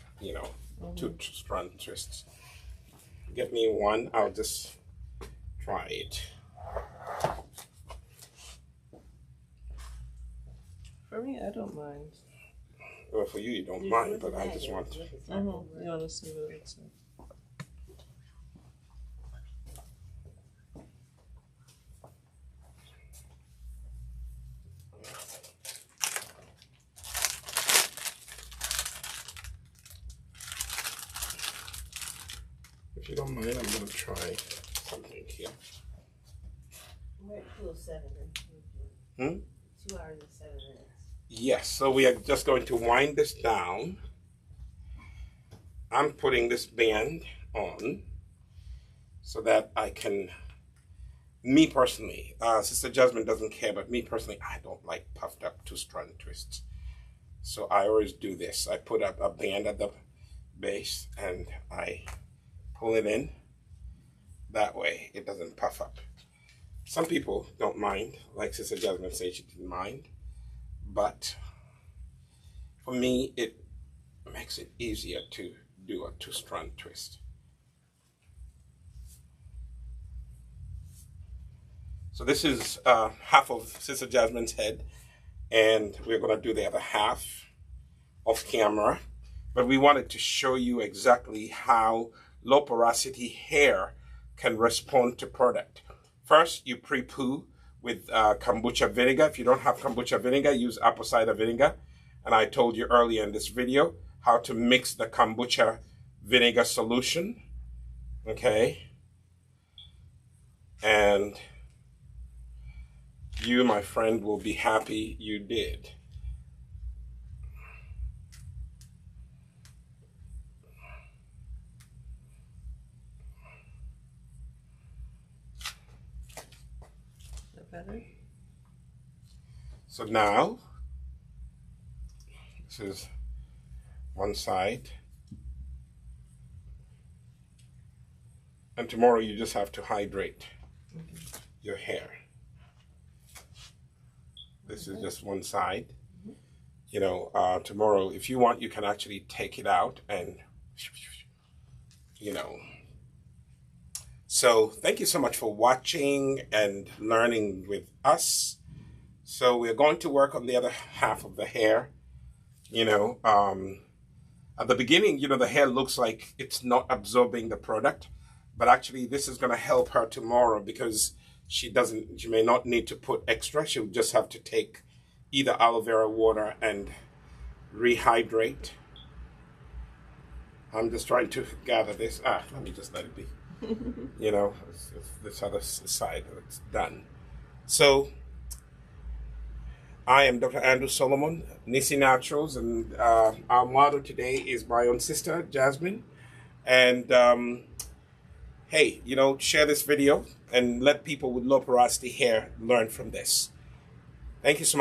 two strand twists. Get me one. I'll just try it. For me, I don't mind. Well, for you don't mind, but I just want to. You want to see what it looks like. If you don't mind, I'm going to try something here. We're at 2:07. 2 hours and 7 minutes. Yes, so we are just going to wind this down. I'm putting this band on so that I can, me personally, Sister Jasmine doesn't care, but me personally, I don't like puffed up two-strand twists. So I always do this. I put up a band at the base and I pull it in. That way it doesn't puff up. Some people don't mind, like Sister Jasmine said she didn't mind. But for me, it makes it easier to do a two-strand twist. So this is half of Sister Jasmine's head, and we're going to do the other half off camera. But we wanted to show you exactly how low porosity hair can respond to product. First, you pre-poo with kombucha vinegar. If you don't have kombucha vinegar, use apple cider vinegar. And I told you earlier in this video how to mix the kombucha vinegar solution. Okay. And you, my friend, will be happy you did. Better? So now, this is one side. And tomorrow you just have to hydrate your hair. This is just one side. Tomorrow, if you want, you can actually take it out and, So thank you so much for watching and learning with us. So we're going to work on the other half of the hair. At the beginning, the hair looks like it's not absorbing the product, but actually this is going to help her tomorrow because she may not need to put extra. She'll just have to take either aloe vera water and rehydrate. I'm just trying to gather this. Let me just let it be. You know, this other side, it's done. So, I am Dr. Andrew Solomon, Nisi Naturals, and our motto today is my own sister, Jasmine. And hey, you know, share this video and let people with low porosity hair learn from this. Thank you so much.